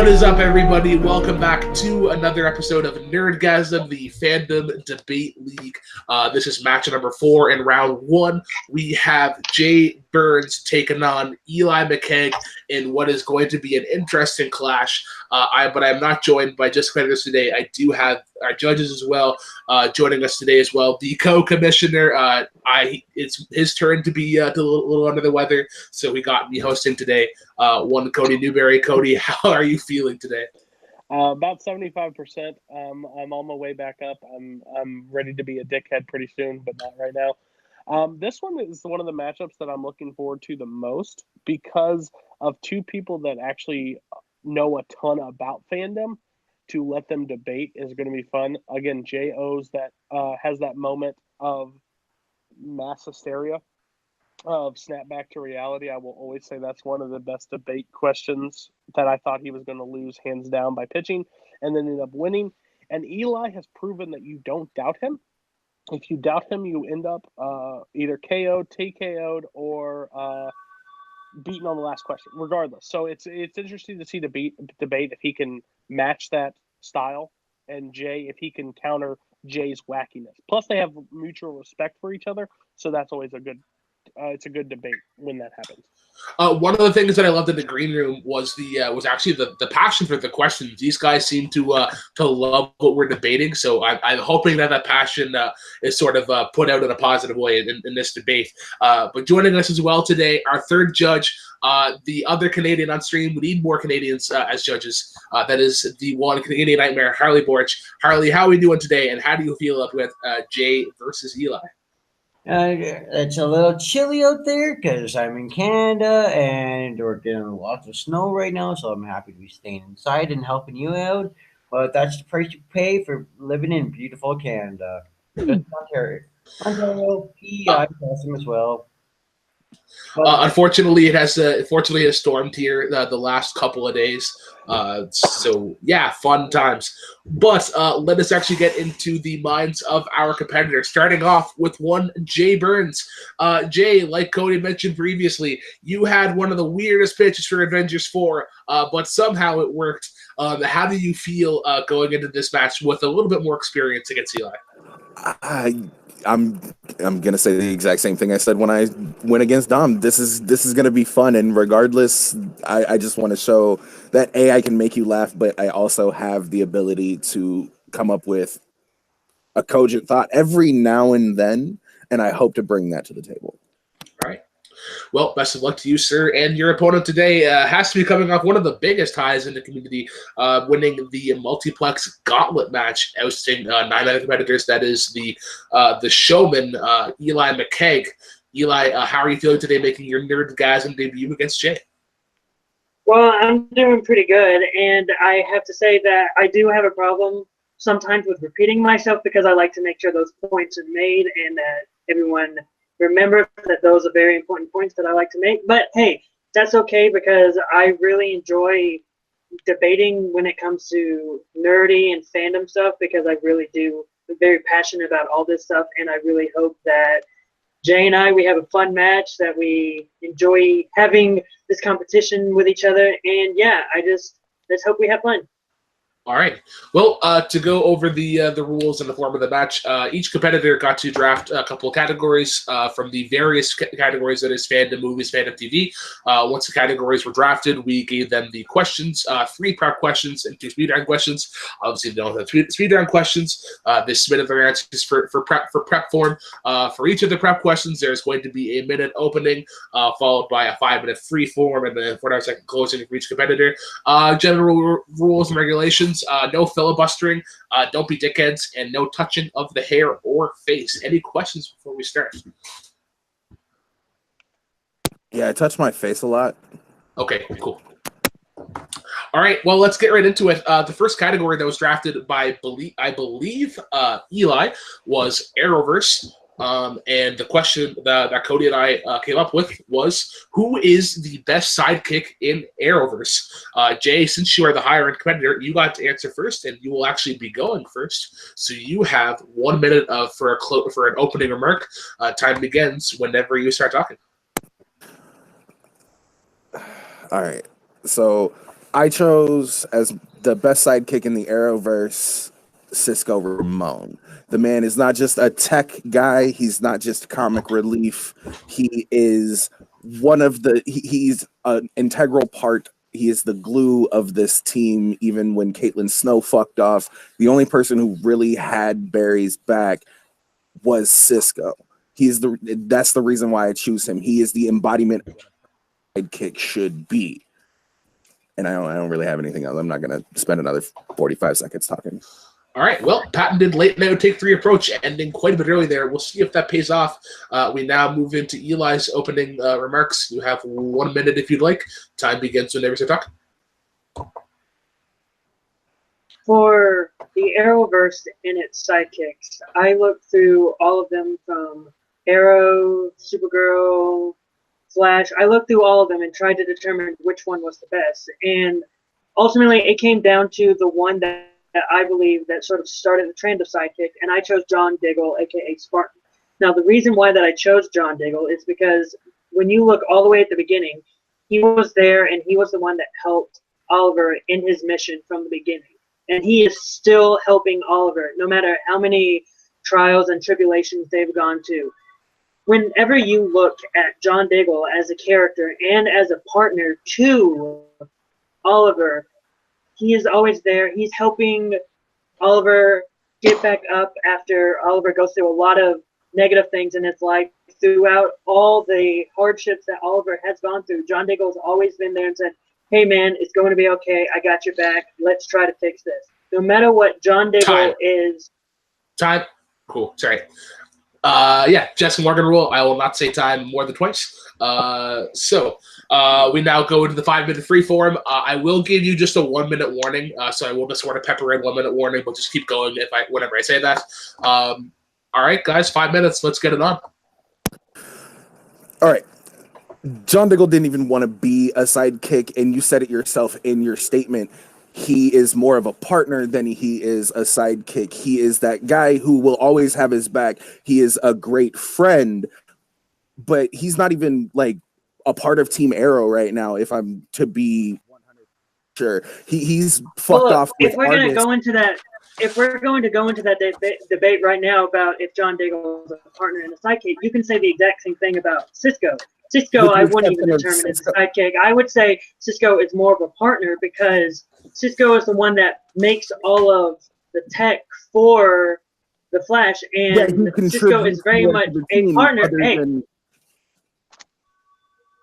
What is up, everybody? Welcome back to another episode of Nerdgasm, the Fandom Debate League. This is match number 4 in round 1. We have Jay Burnz taking on Eli McCaig in what is going to be an interesting clash. But I'm not joined by just competitors today. I do have our judges as well joining us today as well. The co-commissioner, it's his turn to be a little under the weather, so he got me hosting today. One Cody Newberry. Cody, how are you feeling today? About 75%. I'm on my way back up. I'm ready to be a dickhead pretty soon, but not right now. This one is one of the matchups that I'm looking forward to the most because of two people that actually know a ton about fandom. To let them debate is going to be fun. Again, Jay O's that has that moment of mass hysteria, of snap back to reality. I will always say that's one of the best debate questions that I thought he was going to lose hands down by pitching and then ended up winning. And Eli has proven that you don't doubt him. If you doubt him, you end up either KO'd, TKO'd, or beaten on the last question, regardless. So it's interesting to see the debate if he can match that style, and Jay if he can counter Jay's wackiness. Plus, they have mutual respect for each other, so that's always a good. It's a good debate when that happens. One of the things that I loved in the green room was was actually the passion for the questions. These guys seem to love what we're debating, so I'm hoping that passion is sort of put out in a positive way in this debate. But joining us as well today, our third judge, the other Canadian on stream. We need more Canadians as judges. That is the one Canadian nightmare, Harley Borch. Harley, how are we doing today, and how do you feel up with Jay versus Eli? It's a little chilly out there because I'm in Canada and we're getting lots of snow right now, so I'm happy to be staying inside and helping you out. But that's the price you pay for living in beautiful Canada. Just Ontario, PEI awesome as well. Unfortunately, it has stormed here the last couple of days. So yeah, fun times. But let us actually get into the minds of our competitors. Starting off with one Jay Burnz. Jay, like Cody mentioned previously, you had one of the weirdest pitches for Avengers 4, but somehow it worked. How do you feel going into this match with a little bit more experience against Eli? I'm gonna say the exact same thing I said when I went against Dom. This is gonna be fun, and regardless, I just want to show that I can make you laugh, but I also have the ability to come up with a cogent thought every now and then, and I hope to bring that to the table. All right. Well, best of luck to you, sir. And your opponent today has to be coming off one of the biggest highs in the community, winning the Multiplex Gauntlet match, ousting 9 other competitors. That is the showman, Eli McCaig. Eli, how are you feeling today making your Nerdgasm debut against Jay? Well, I'm doing pretty good, and I have to say that I do have a problem sometimes with repeating myself because I like to make sure those points are made and that everyone remember that those are very important points that I like to make. But hey, that's okay because I really enjoy debating when it comes to nerdy and fandom stuff because I really do. I'm very passionate about all this stuff, and I really hope that Jay and we have a fun match, that we enjoy having this competition with each other. And yeah, let's hope we have fun. All right. Well, to go over the rules and the form of the match, each competitor got to draft a couple of categories from the various categories that is fandom movies, fandom TV. Once the categories were drafted, we gave them the questions, 3 prep questions and 2 speed round questions. Obviously, they don't have speed round questions. They submitted their answers for prep form. For each of the prep questions, there's going to be a minute opening, followed by a 5-minute free form, and then 4.5-second closing for each competitor. General rules and regulations. No filibustering, don't be dickheads, and no touching of the hair or face. Any questions before we start? Yeah, I touch my face a lot. Okay, cool. All right, well, let's get right into it. The first category that was drafted by, I believe, Eli was Arrowverse. And the question that Cody and I came up with was, who is the best sidekick in Arrowverse? Jay, since you are the higher-end competitor, you got to answer first, and you will actually be going first. So you have 1 minute for an opening remark. Time begins whenever you start talking. All right. So I chose as the best sidekick in the Arrowverse, Cisco Ramon. The man is not just a tech guy. He's not just comic relief. He is he's an integral part. He is the glue of this team. Even when Caitlin Snow fucked off, the only person who really had Barry's back was Cisco. That's the reason why I choose him. He is the embodiment of what a sidekick should be. And I don't really have anything else. I'm not going to spend another 45 seconds talking. All right. Well, patented late night take 3 approach, ending quite a bit early there. We'll see if that pays off. We now move into Eli's opening remarks. You have 1 minute if you'd like. Time begins whenever you talk. For the Arrowverse and its sidekicks, I looked through all of them from Arrow, Supergirl, Flash. I looked through all of them and tried to determine which one was the best. And ultimately, it came down to the one that I believe that sort of started the trend of sidekick, and I chose John Diggle, a.k.a. Spartan. Now, the reason why that I chose John Diggle is because when you look all the way at the beginning, he was there, and he was the one that helped Oliver in his mission from the beginning. And he is still helping Oliver, no matter how many trials and tribulations they've gone to. Whenever you look at John Diggle as a character and as a partner to Oliver, he is always there. He's helping Oliver get back up after Oliver goes through a lot of negative things in his life. Throughout all the hardships that Oliver has gone through, John Diggle's always been there and said, hey, man, it's going to be okay. I got your back. Let's try to fix this. No matter what John Diggle is. Time. Cool. Sorry. Yeah, Jessica Morgan rule. I will not say time more than twice. So we now go into the 5-minute free form. I will give you just a 1-minute warning. So I will just sort of pepper in 1-minute warning, but just keep going whenever I say that. All right, guys, 5 minutes. Let's get it on. All right. John Diggle didn't even want to be a sidekick, and you said it yourself in your statement. He is more of a partner than he is a sidekick. He is that guy who will always have his back. He is a great friend, but he's not even like a part of Team Arrow right now, if I'm to be 100% sure. He's fucked off with if we're going to go into that, if we're going to go into that debate right now about if John Diggle is a partner and a sidekick, you can say the exact same thing about Cisco. Cisco, I wouldn't even determine as a sidekick. I would say Cisco is more of a partner because Cisco is the one that makes all of the tech for the Flash, and Cisco is very much a partner.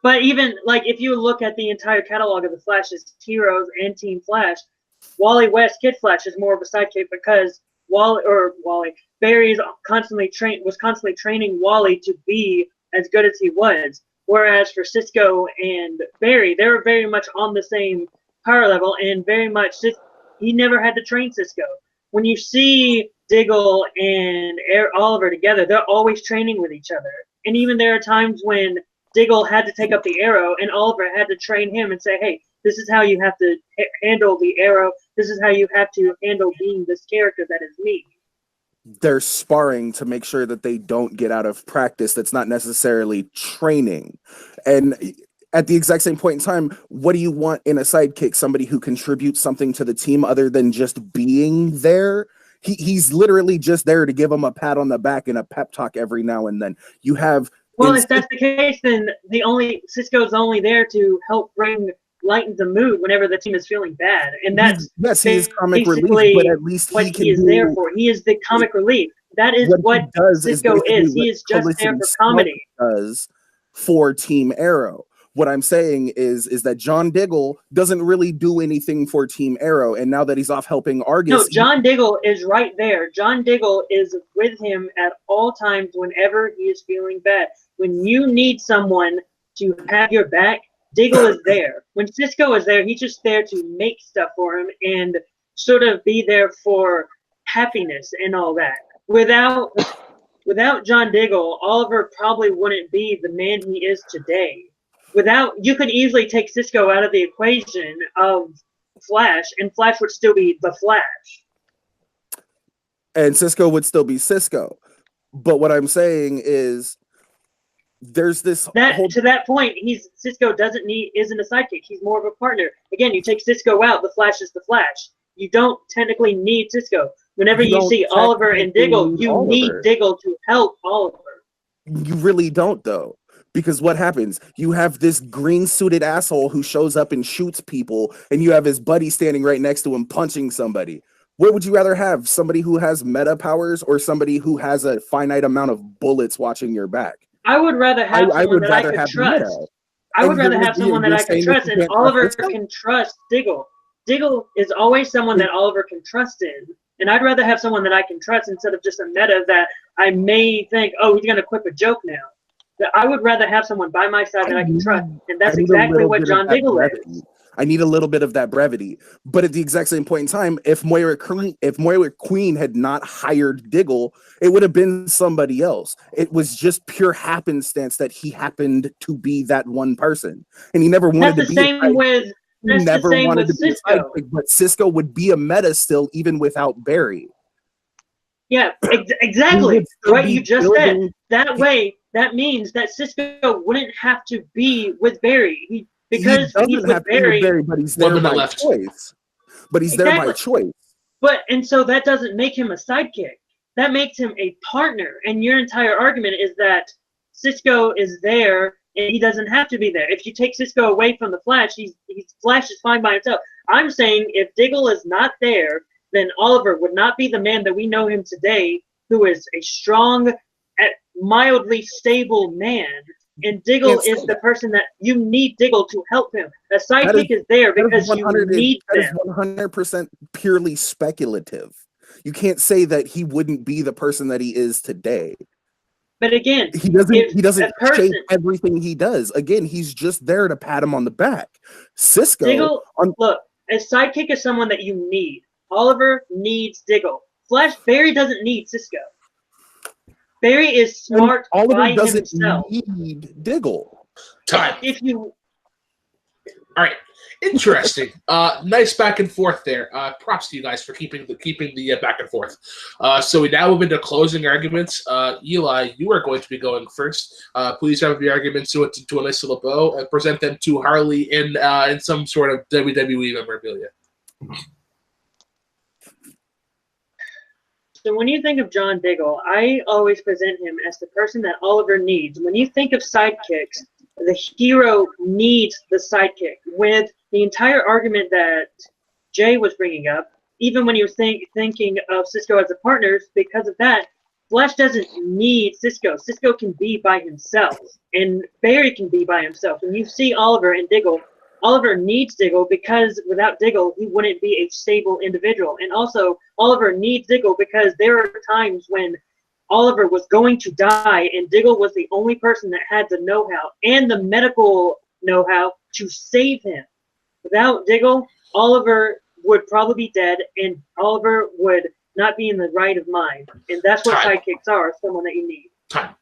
But even like if you look at the entire catalog of the Flash's heroes and Team Flash, Wally West, Kid Flash, is more of a sidekick because Barry was constantly training Wally to be as good as he was. Whereas for Cisco and Barry, they were very much on the same power level, and very much he never had to train Cisco. When you see Diggle and Oliver together, they're always training with each other. And even there are times when Diggle had to take up the arrow, and Oliver had to train him and say, hey, this is how you have to handle the arrow. This is how you have to handle being this character that is me. They're sparring to make sure that they don't get out of practice. That's not necessarily training. And at the exact same point in time, what do you want in a sidekick? Somebody who contributes something to the team other than just being there? He's literally just there to give them a pat on the back and a pep talk every now and then. You have... Well, if that's the case, then Cisco's only there to help lighten the mood whenever the team is feeling bad, and that's he is comic relief, but at least what he is there for. He is the comic relief. That is what Cisco is. He is just there for comedy. Does for Team Arrow. What I'm saying is that John Diggle doesn't really do anything for Team Arrow, and now that he's off helping Argus... No, John Diggle is right there. John Diggle is with him at all times whenever he is feeling bad. When you need someone to have your back, Diggle is there. When Cisco is there, he's just there to make stuff for him and sort of be there for happiness and all that. Without John Diggle, Oliver probably wouldn't be the man he is today. You could easily take Cisco out of the equation of Flash, and Flash would still be the Flash. And Cisco would still be Cisco. But what I'm saying is there's this to that point, Cisco isn't a sidekick. He's more of a partner. Again, you take Cisco out, the Flash is the Flash. You don't technically need Cisco. Whenever you see Oliver and Diggle, you need Diggle to help Oliver. You really don't, though. Because what happens? You have this green-suited asshole who shows up and shoots people, and you have his buddy standing right next to him punching somebody. What would you rather have? Somebody who has meta powers or somebody who has a finite amount of bullets watching your back? I would rather have someone that I could trust. I would rather have someone that I can trust, and Oliver can trust Diggle. Diggle is always someone that Oliver can trust in, and I'd rather have someone that I can trust instead of just a meta that I may think, oh, he's going to quip a joke now. I would rather have someone by my side that I can trust, and that's exactly what John Diggle is. I need a little bit of that brevity, but at the exact same point in time, if Moira Queen had not hired Diggle, it would have been somebody else. It was just pure happenstance that he happened to be that one person, and he never wanted to be. That's the same with Cisco. But Cisco would be a meta still, even without Barry. Yeah, exactly. What you just said. That way, that means that Cisco wouldn't have to be with Barry. Because he's with Barry, but he's there by choice. But he's there by choice. And so that doesn't make him a sidekick. That makes him a partner. And your entire argument is that Cisco is there and he doesn't have to be there. If you take Cisco away from the Flash, Flash is fine by himself. I'm saying if Diggle is not there, then Oliver would not be the man that we know him today, who is a strong, mildly stable man. And Diggle is the person that you need Diggle to help him. A sidekick is there because you need them. That is 100% purely speculative. You can't say that he wouldn't be the person that he is today. But again, he doesn't shape everything he does. Again, he's just there to pat him on the back. Cisco, look, a sidekick is someone that you need. Oliver needs Diggle. Barry doesn't need Cisco. Barry is smart by himself. Need Diggle. Time. All right. Interesting. Nice back and forth there. Props to you guys for keeping the back and forth. So we now move into closing arguments. Eli, you are going to be going first. Please have your arguments to a nice little bow and present them to Harley in some sort of WWE memorabilia. So when you think of John Diggle, I always present him as the person that Oliver needs. When you think of sidekicks, the hero needs the sidekick. With the entire argument that Jay was bringing up, even when he was thinking of Cisco as a partner, because of that, Flash doesn't need Cisco. Cisco can be by himself, and Barry can be by himself. And you see Oliver and Diggle. Oliver needs Diggle because without Diggle, he wouldn't be a stable individual. And also, Oliver needs Diggle because there are times when Oliver was going to die, and Diggle was the only person that had the know-how and the medical know-how to save him. Without Diggle, Oliver would probably be dead, and Oliver would not be in the right of mind. And that's what sidekicks are, someone that you need. Time.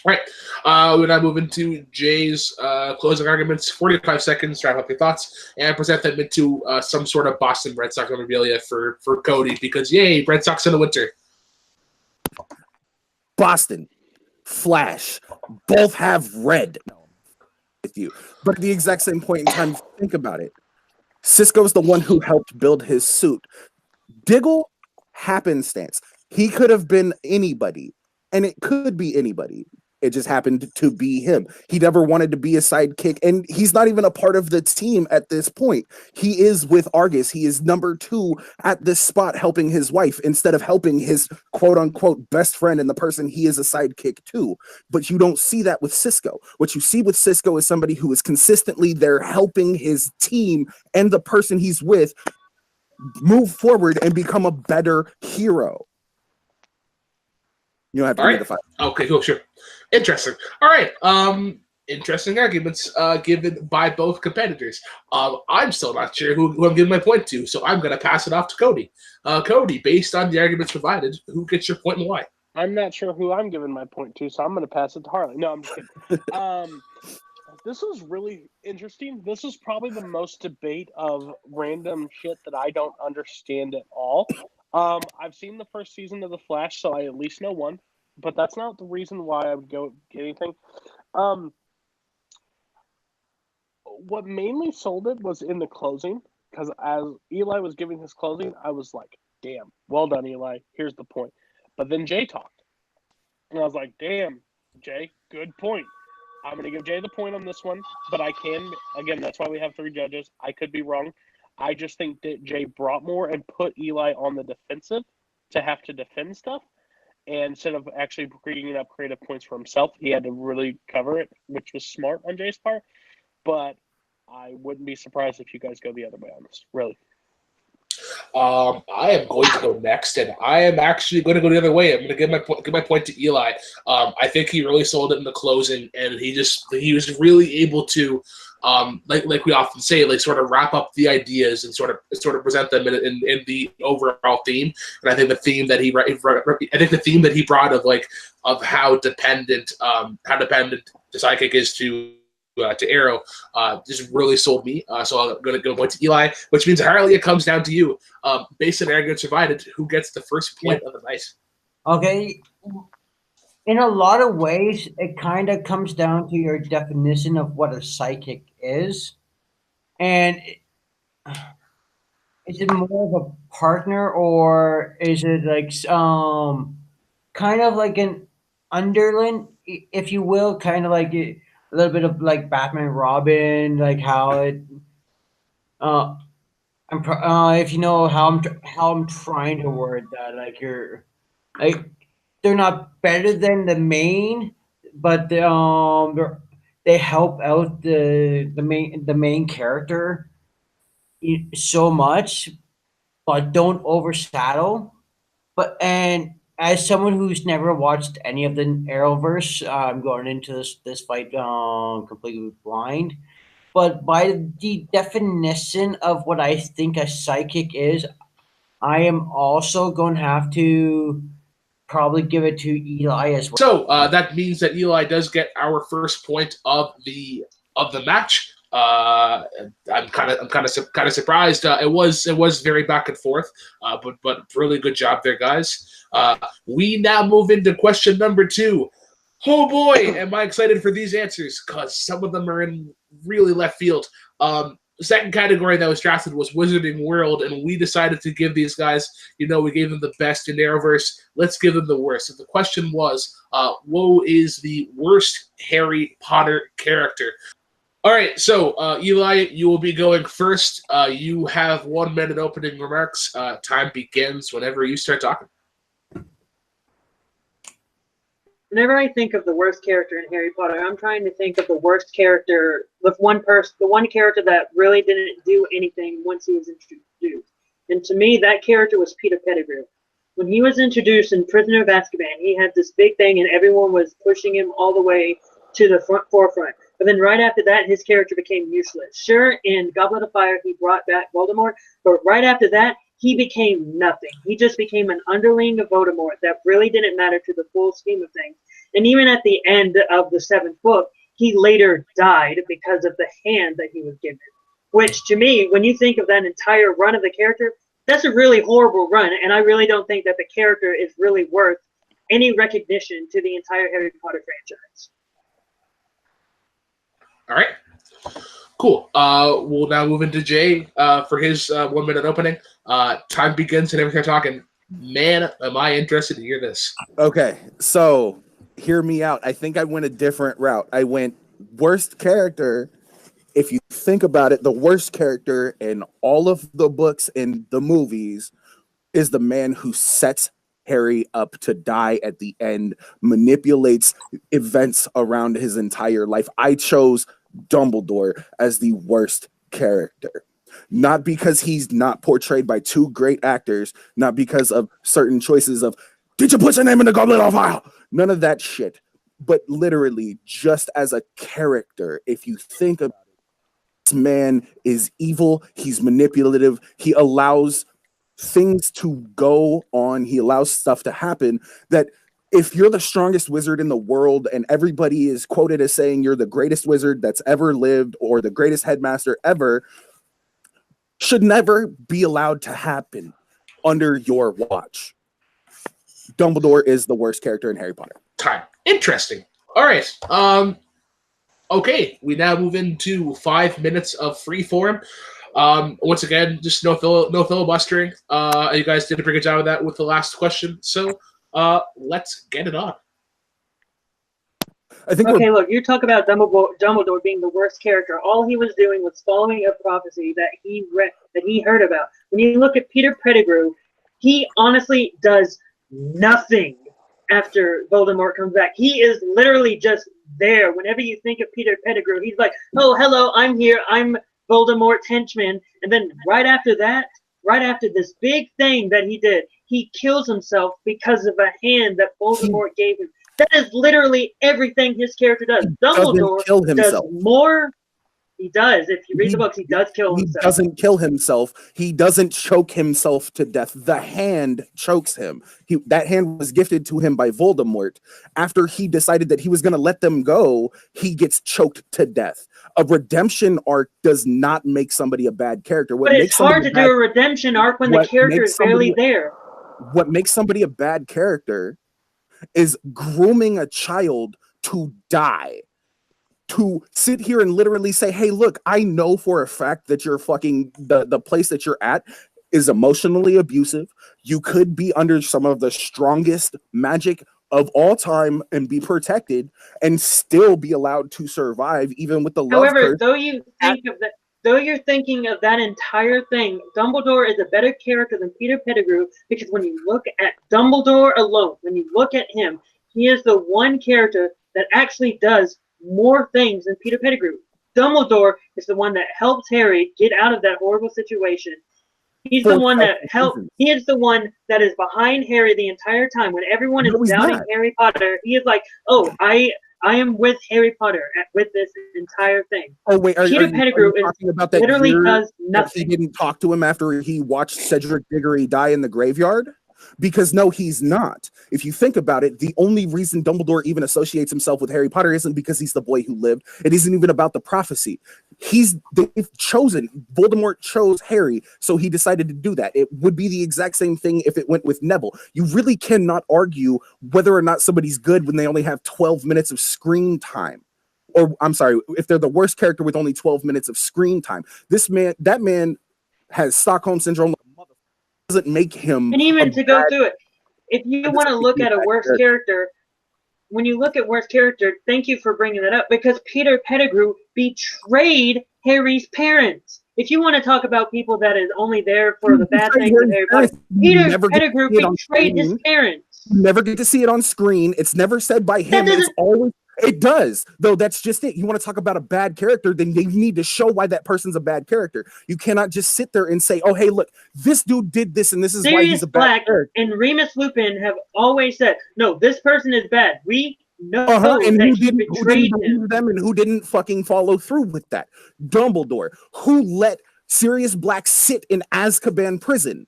All right. We're now moving to Jay's closing arguments. 45 seconds, wrap up your thoughts, and present them into some sort of Boston Red Sox memorabilia for Cody, because, yay, Red Sox in the winter. Boston, Flash, both have red with you. But at the exact same point in time, think about it. Cisco's the one who helped build his suit. Diggle, happenstance. He could have been anybody, and it could be anybody. It just happened to be him. He never wanted to be a sidekick, and he's not even a part of the team at this point. He is with Argus. He is number 2 at this spot helping his wife instead of helping his quote-unquote best friend and the person he is a sidekick to. But you don't see that with Cisco. What you see with Cisco is somebody who is consistently there helping his team and the person he's with move forward and become a better hero. You don't have to read the fight. Okay, cool, sure. Interesting. All right. Interesting arguments given by both competitors. I'm still not sure who I'm giving my point to, so I'm going to pass it off to Cody. Cody, based on the arguments provided, who gets your point and why? I'm not sure who I'm giving my point to, so I'm going to pass it to Harley. No, I'm just kidding. This was really interesting. This is probably the most debate of random shit that I don't understand at all. I've seen the first season of The Flash, so I at least know one, but that's not the reason why I would go get anything. What mainly sold it was in the closing, because as Eli was giving his closing, I was like, damn, well done, Eli. Here's the point. But then Jay talked. And I was like, damn, Jay, good point. I'm going to give Jay the point on this one. But I can, again, that's why we have 3 judges. I could be wrong. I just think that Jay brought more and put Eli on the defensive to have to defend stuff. And instead of actually bringing up creative points for himself, he had to really cover it, which was smart on Jay's part. But I wouldn't be surprised if you guys go the other way on this, really. I am going to go next, and I am actually going to go the other way. I'm going to give my point to Eli. I think he really sold it in the closing, and he was really able to, like we often say, like sort of wrap up the ideas and sort of present them in the overall theme. And I think the theme that he brought of how dependent the psychic is to Arrow just really sold me. So I'm going to go point to Eli, which means Harley, it comes down to you. Based on Arrogance Divided, who gets the first point of the night? Okay. In a lot of ways, it kind of comes down to your definition of what a psychic is. And is it more of a partner, or is it like kind of like an underling, if you will, kind of like a little bit of like Batman Robin, like how it if you know how I'm trying to word that, like you're like they're not better than the main, but they help out the main character so much, but don't overshadow. But and as someone who's never watched any of the Arrowverse, I'm going into this fight completely blind. But by the definition of what I think a psychic is, I am also going to have to probably give it to Eli as well. So that means that Eli does get our first point of the match. I'm kind of surprised. It was very back and forth, but really good job there, guys. We now move into question number 2. Oh boy, am I excited for these answers, because some of them are in really left field. The second category that was drafted was Wizarding World, and we decided to give these guys, we gave them the best in Arrowverse. Let's give them the worst. And the question was, what is the worst Harry Potter character? All right, so Eli, you will be going first. You have 1 minute opening remarks. Time begins whenever you start talking. Whenever I think of the worst character in Harry Potter, I'm trying to think of the worst character, the one character that really didn't do anything once he was introduced. And to me, that character was Peter Pettigrew. When he was introduced in Prisoner of Azkaban, he had this big thing, and everyone was pushing him all the way to the forefront. But then right after that, his character became useless. Sure, in Goblet of Fire, he brought back Voldemort, but right after that, he became nothing. He just became an underling of Voldemort that really didn't matter to the full scheme of things. And even at the end of the 7th book, he later died because of the hand that he was given. Which, to me, when you think of that entire run of the character, that's a really horrible run, and I really don't think that the character is really worth any recognition to the entire Harry Potter franchise. All right. Cool. We'll now move into Jay for his 1 minute opening. Time begins and everything talking. Man, am I interested to hear this. Okay, so hear me out. I think I went a different route. I went worst character. If you think about it, the worst character in all of the books and the movies is the man who sets Harry up to die at the end, manipulates events around his entire life. I chose Dumbledore as the worst character. Not because he's not portrayed by 2 great actors, not because of certain choices of, did you put your name in the Goblet of Fire? None of that shit. But literally, just as a character, if you think about it, this man is evil, he's manipulative, he allows things to go on, he allows stuff to happen that if you're the strongest wizard in the world and everybody is quoted as saying you're the greatest wizard that's ever lived or the greatest headmaster ever, should never be allowed to happen under your watch. Dumbledore is the worst character in Harry Potter. Time. Interesting. All right. Okay, we now move into 5 minutes of free form. Once again, just no filibustering. You guys did a pretty good job of that with the last question. So let's get it on. I think Okay, look, you talk about Dumbledore being the worst character. All he was doing was following a prophecy that he read, that he heard about. When you look at Peter Pettigrew, he honestly does nothing after Voldemort comes back. He is literally just there. Whenever you think of Peter Pettigrew, he's like, "Oh, hello, I'm here. I'm Voldemort's henchman." And then right after that, right after this big thing that he did, he kills himself because of a hand that Voldemort gave him. That is literally everything his character does. Dumbledore does more. He does. If you read the books, he does kill himself. He doesn't kill himself. He doesn't choke himself to death. The hand chokes him. That hand was gifted to him by Voldemort. After he decided that he was going to let them go, he gets choked to death. A redemption arc does not make somebody a bad character. But it's hard to do a redemption arc when the character is barely there. What makes somebody a bad character is grooming a child to die. To sit here and literally say, hey, look, I know for a fact that you're fucking the place that you're at is emotionally abusive. You could be under some of the strongest magic of all time and be protected and still be allowed to survive, even with the love. However, though you're thinking of that entire thing, Dumbledore is a better character than Peter Pettigrew, because when you look at Dumbledore alone, when you look at him, he is the one character that actually does more things than Peter Pettigrew. Dumbledore is the one that helps Harry get out of that horrible situation. He's the one that helped. He is the one that is behind Harry the entire time. When everyone is doubting Harry Potter, he is like, "Oh, I am with Harry Potter with this entire thing." Oh wait, Peter Pettigrew literally does nothing. He didn't talk to him after he watched Cedric Diggory die in the graveyard. Because no, he's not. If you think about it, the only reason Dumbledore even associates himself with Harry Potter isn't because he's the boy who lived. It isn't even about the prophecy. They've chosen. Voldemort chose Harry, so he decided to do that. It would be the exact same thing if it went with Neville. You really cannot argue whether or not somebody's good when they only have 12 minutes of screen time. Or I'm sorry, if they're the worst character with only 12 minutes of screen time. That man has Stockholm syndrome. Doesn't make him. And even to go through it, if you want to look at a worst character, when you look at worst character, thank you for bringing that up, because Peter Pettigrew betrayed Harry's parents. If you want to talk about people that is only there for the bad things of Harry Potter, Peter Pettigrew betrayed his parents. You never get to see it on screen. It's never said by him. It's always. It does, though. That's just it. You want to talk about a bad character, then you need to show why that person's a bad character. You cannot just sit there and say, "Oh, hey, look, this dude did this, and this is why he's a bad character." And Remus Lupin have always said, "No, this person is bad. We know and that who he didn't believe them, and who didn't fucking follow through with that? Dumbledore, who let Sirius Black sit in Azkaban prison."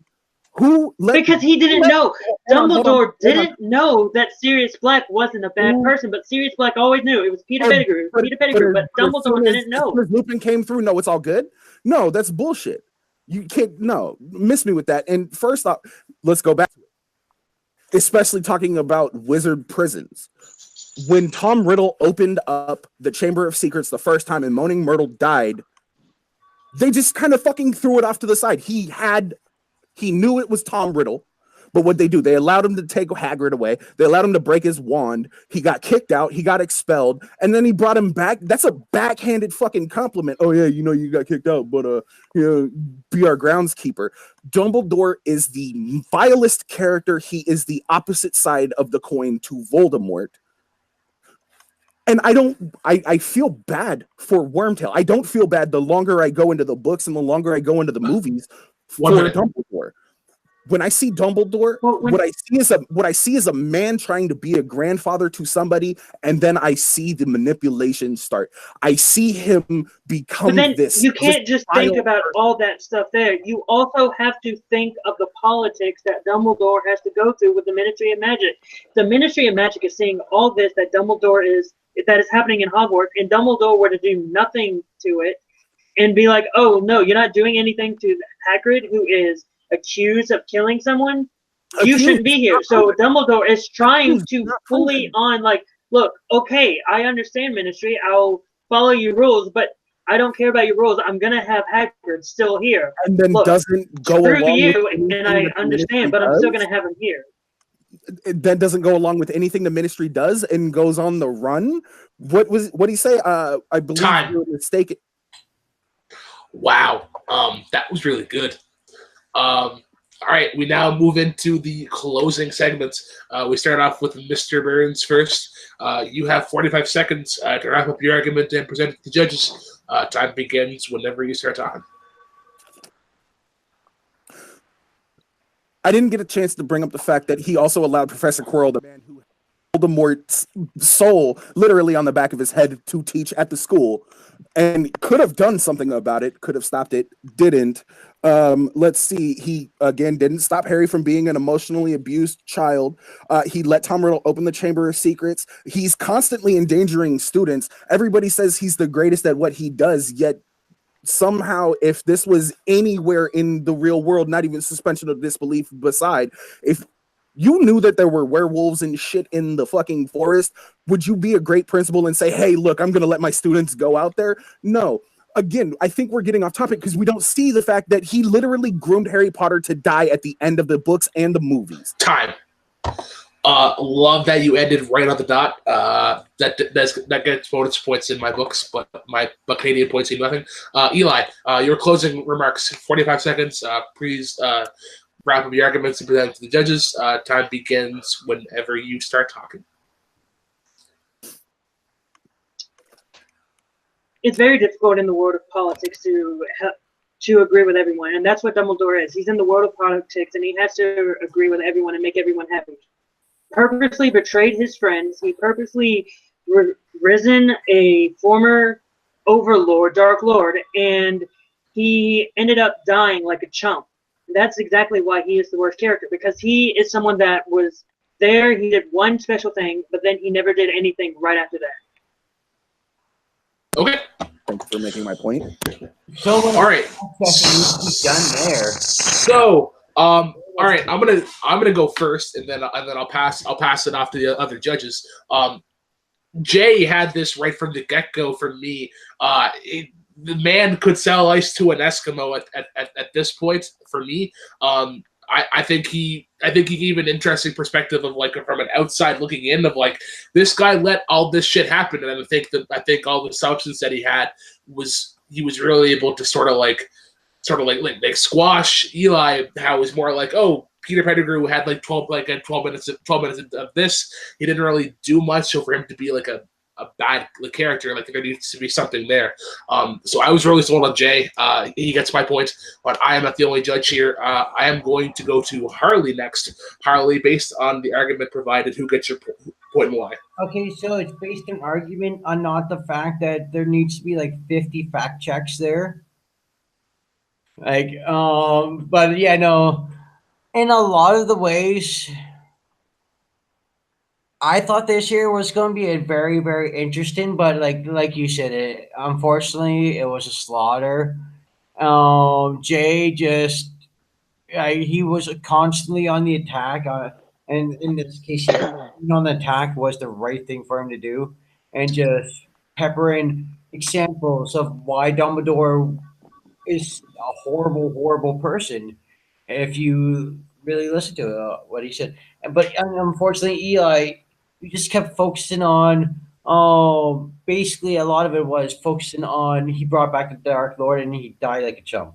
Because he didn't know. Dumbledore didn't know that Sirius Black wasn't a bad person, but Sirius Black always knew it was Peter Pettigrew. But Dumbledore didn't know. Lupin came through. No, it's all good. No, that's bullshit. You can't. No, miss me with that. And first off, let's go back to it. Especially talking about wizard prisons. When Tom Riddle opened up the Chamber of Secrets the first time and Moaning Myrtle died, they just kind of fucking threw it off to the side. He knew it was Tom Riddle, but what they do, they allowed him to take Hagrid away. They allowed him to break his wand. He got kicked out. He got expelled, and then he brought him back. That's a backhanded fucking compliment. Oh yeah, you got kicked out, but be our groundskeeper. Dumbledore is the vilest character. He is the opposite side of the coin to Voldemort. And I feel bad for Wormtail. I don't feel bad the longer I go into the books and the longer I go into the movies. For Dumbledore. When I see Dumbledore, what I see is a man trying to be a grandfather to somebody, and then I see the manipulation start. I see him become this. You can't just think about all that stuff there. You also have to think of the politics that Dumbledore has to go through with the Ministry of Magic. The Ministry of Magic is seeing all this that that is happening in Hogwarts, and Dumbledore were to do nothing to it and be like, "Oh no, you're not doing anything to Hagrid, who is accused of killing someone. You shouldn't be here." So Dumbledore is trying to fully on like, look, okay, I understand Ministry. I'll follow your rules, but I don't care about your rules. I'm gonna have Hagrid still here. And then Look, doesn't go screw along you, with anything and I that the understand, ministry but I'm still does? gonna have him here. It then doesn't go along with anything the ministry does and goes on the run. What did he say? I believe Time. you're mistaken. Wow. That was really good. All right, we now move into the closing segments. We start off with Mr. Burnz first. You have 45 seconds to wrap up your argument and present it to the judges. Time begins whenever you start talking. I didn't get a chance to bring up the fact that he also allowed Professor Quirrell, the man who had Voldemort's soul literally on the back of his head, to teach at the school, and could have done something about it, could have stopped it, didn't. Let's see. He, again, didn't stop Harry from being an emotionally abused child. He let Tom Riddle open the Chamber of Secrets. He's constantly endangering students. Everybody says he's the greatest at what he does, yet somehow, if this was anywhere in the real world, not even suspension of disbelief beside, if you knew that there were werewolves and shit in the fucking forest, would you be a great principal and say, hey, look, I'm going to let my students go out there? No. Again, I think we're getting off topic because we don't see the fact that he literally groomed Harry Potter to die at the end of the books and the movies. Time. Love that you ended right on the dot. That gets bonus points in my books, but Canadian points mean nothing. Eli, your closing remarks, 45 seconds. Please wrap up your arguments and present to the judges. Time begins whenever you start talking. It's very difficult in the world of politics to agree with everyone, and that's what Dumbledore is. He's in the world of politics, and he has to agree with everyone and make everyone happy. Purposely betrayed his friends. He purposely risen a former overlord, Dark Lord, and he ended up dying like a chump. That's exactly why he is the worst character, because he is someone that was there, he did one special thing, but then he never did anything right after that. Okay. Thanks for making my point. So All right. done there. So, all right, I'm gonna go first, and then I'll pass it off to the other judges. Jay had this right from the get-go for me. The man could sell ice to an Eskimo at this point for me. I think he gave an interesting perspective of, like, from an outside looking in, of like, this guy let all this shit happen, and I think all the substance that he had was really able to sort of like squash Eli. How it was more like, oh, Peter Pettigrew had like 12 minutes of this. He didn't really do much, so for him to be like a bad character, like, there needs to be something there. So I was really sold on Jay. He gets my point, but I am not the only judge here. I am going to go to Harley next. Harley, based on the argument provided, who gets your point and why? Okay, so it's based on argument on not the fact that there needs to be like 50 fact checks there. Like, but yeah, no, in a lot of the ways, I thought this year was going to be a very, very interesting, but like you said, unfortunately, it was a slaughter. Jay just, he was constantly on the attack, and in this case, being on the attack was the right thing for him to do, and just pepper in examples of why Dumbledore is a horrible, horrible person. If you really listen to what he said, but unfortunately, Eli, we just kept focusing on. Basically, a lot of it was focusing on he brought back the Dark Lord and he died like a chump.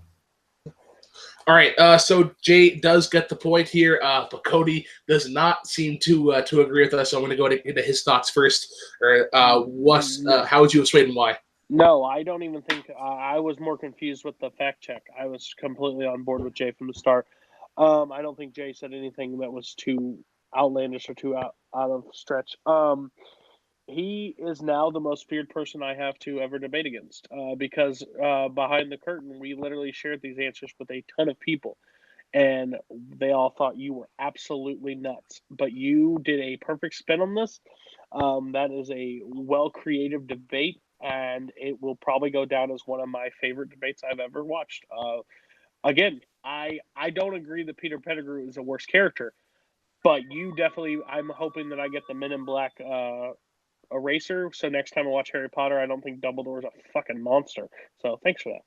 All right, so Jay does get the point here, but Cody does not seem to agree with us. So I'm going to go into his thoughts first. How would you explain why? No, I don't even think I was more confused with the fact check. I was completely on board with Jay from the start. I don't think Jay said anything that was too outlandish or too out of stretch. He is now the most feared person I have to ever debate against, because behind the curtain, we literally shared these answers with a ton of people, and they all thought you were absolutely nuts. But you did a perfect spin on this. That is a well-created debate, and it will probably go down as one of my favorite debates I've ever watched. Again, I don't agree that Peter Pettigrew is a worse character, but you definitely, I'm hoping that I get the Men in Black eraser. So next time I watch Harry Potter, I don't think Dumbledore's a fucking monster. So thanks for that.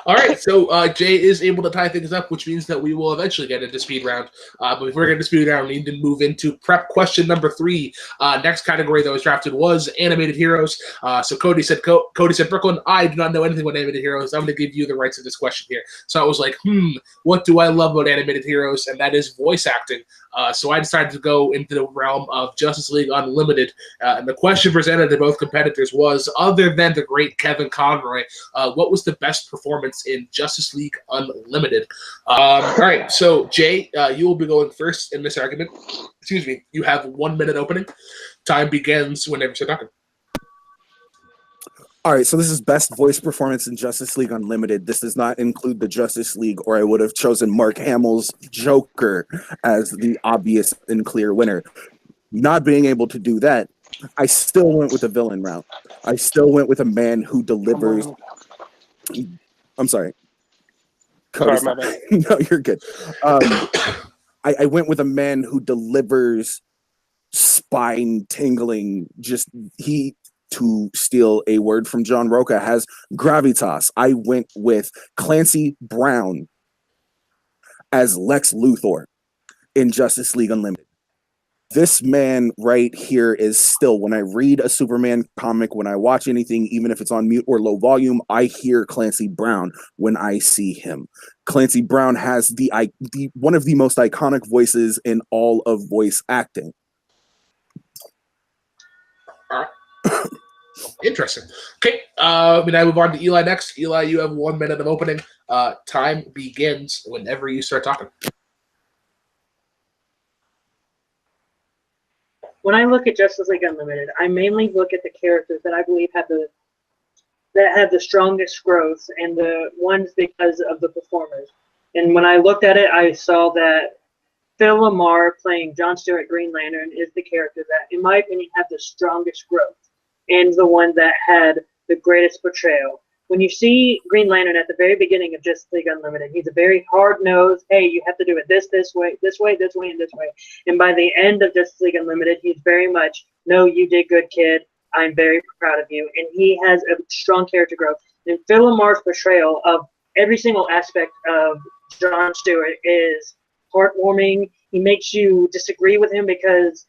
All right, so Jay is able to tie things up, which means that we will eventually get into speed round. But before we get into speed round, we need to move into prep question number 3. Next category that was drafted was animated heroes. So Cody said, Brooklyn, I do not know anything about animated heroes. I'm going to give you the rights of this question here. So I was like, what do I love about animated heroes? And that is voice acting. So I decided to go into the realm of Justice League Unlimited. And the question presented to both competitors was, other than the great Kevin Conroy, what was the best performance in Justice League Unlimited? All right, so Jay, you will be going first in this argument. Excuse me. You have 1 minute opening. Time begins whenever you're talking. All right, so this is best voice performance in Justice League Unlimited. This does not include the Justice League, or I would have chosen Mark Hamill's Joker as the obvious and clear winner. Not being able to do that, I still went with the villain route. I still went with a man who delivers. I'm sorry. Sorry, my bad. No, you're good. I went with a man who delivers spine-tingling, to steal a word from John Roca, has gravitas. I went with Clancy Brown as Lex Luthor in Justice League Unlimited. This man right here is still, when I read a Superman comic, when I watch anything, even if it's on mute or low volume, I hear Clancy Brown when I see him. Clancy Brown has the one of the most iconic voices in all of voice acting. Interesting. Okay, we now move on to Eli next. Eli, you have 1 minute of opening. Time begins whenever you start talking. When I look at Justice League Unlimited, I mainly look at the characters that I believe have the strongest growth, and the ones because of the performers. And when I looked at it, I saw that Phil Lamar playing John Stewart Green Lantern is the character that, in my opinion, had the strongest growth, and the one that had the greatest portrayal. When you see Green Lantern at the very beginning of Justice League Unlimited, he's a very hard-nosed, hey, you have to do it this way, and this way. And by the end of Justice League Unlimited, he's very much, no, you did good, kid. I'm very proud of you. And he has a strong character growth. And Phil Lamar's portrayal of every single aspect of John Stewart is heartwarming. He makes you disagree with him because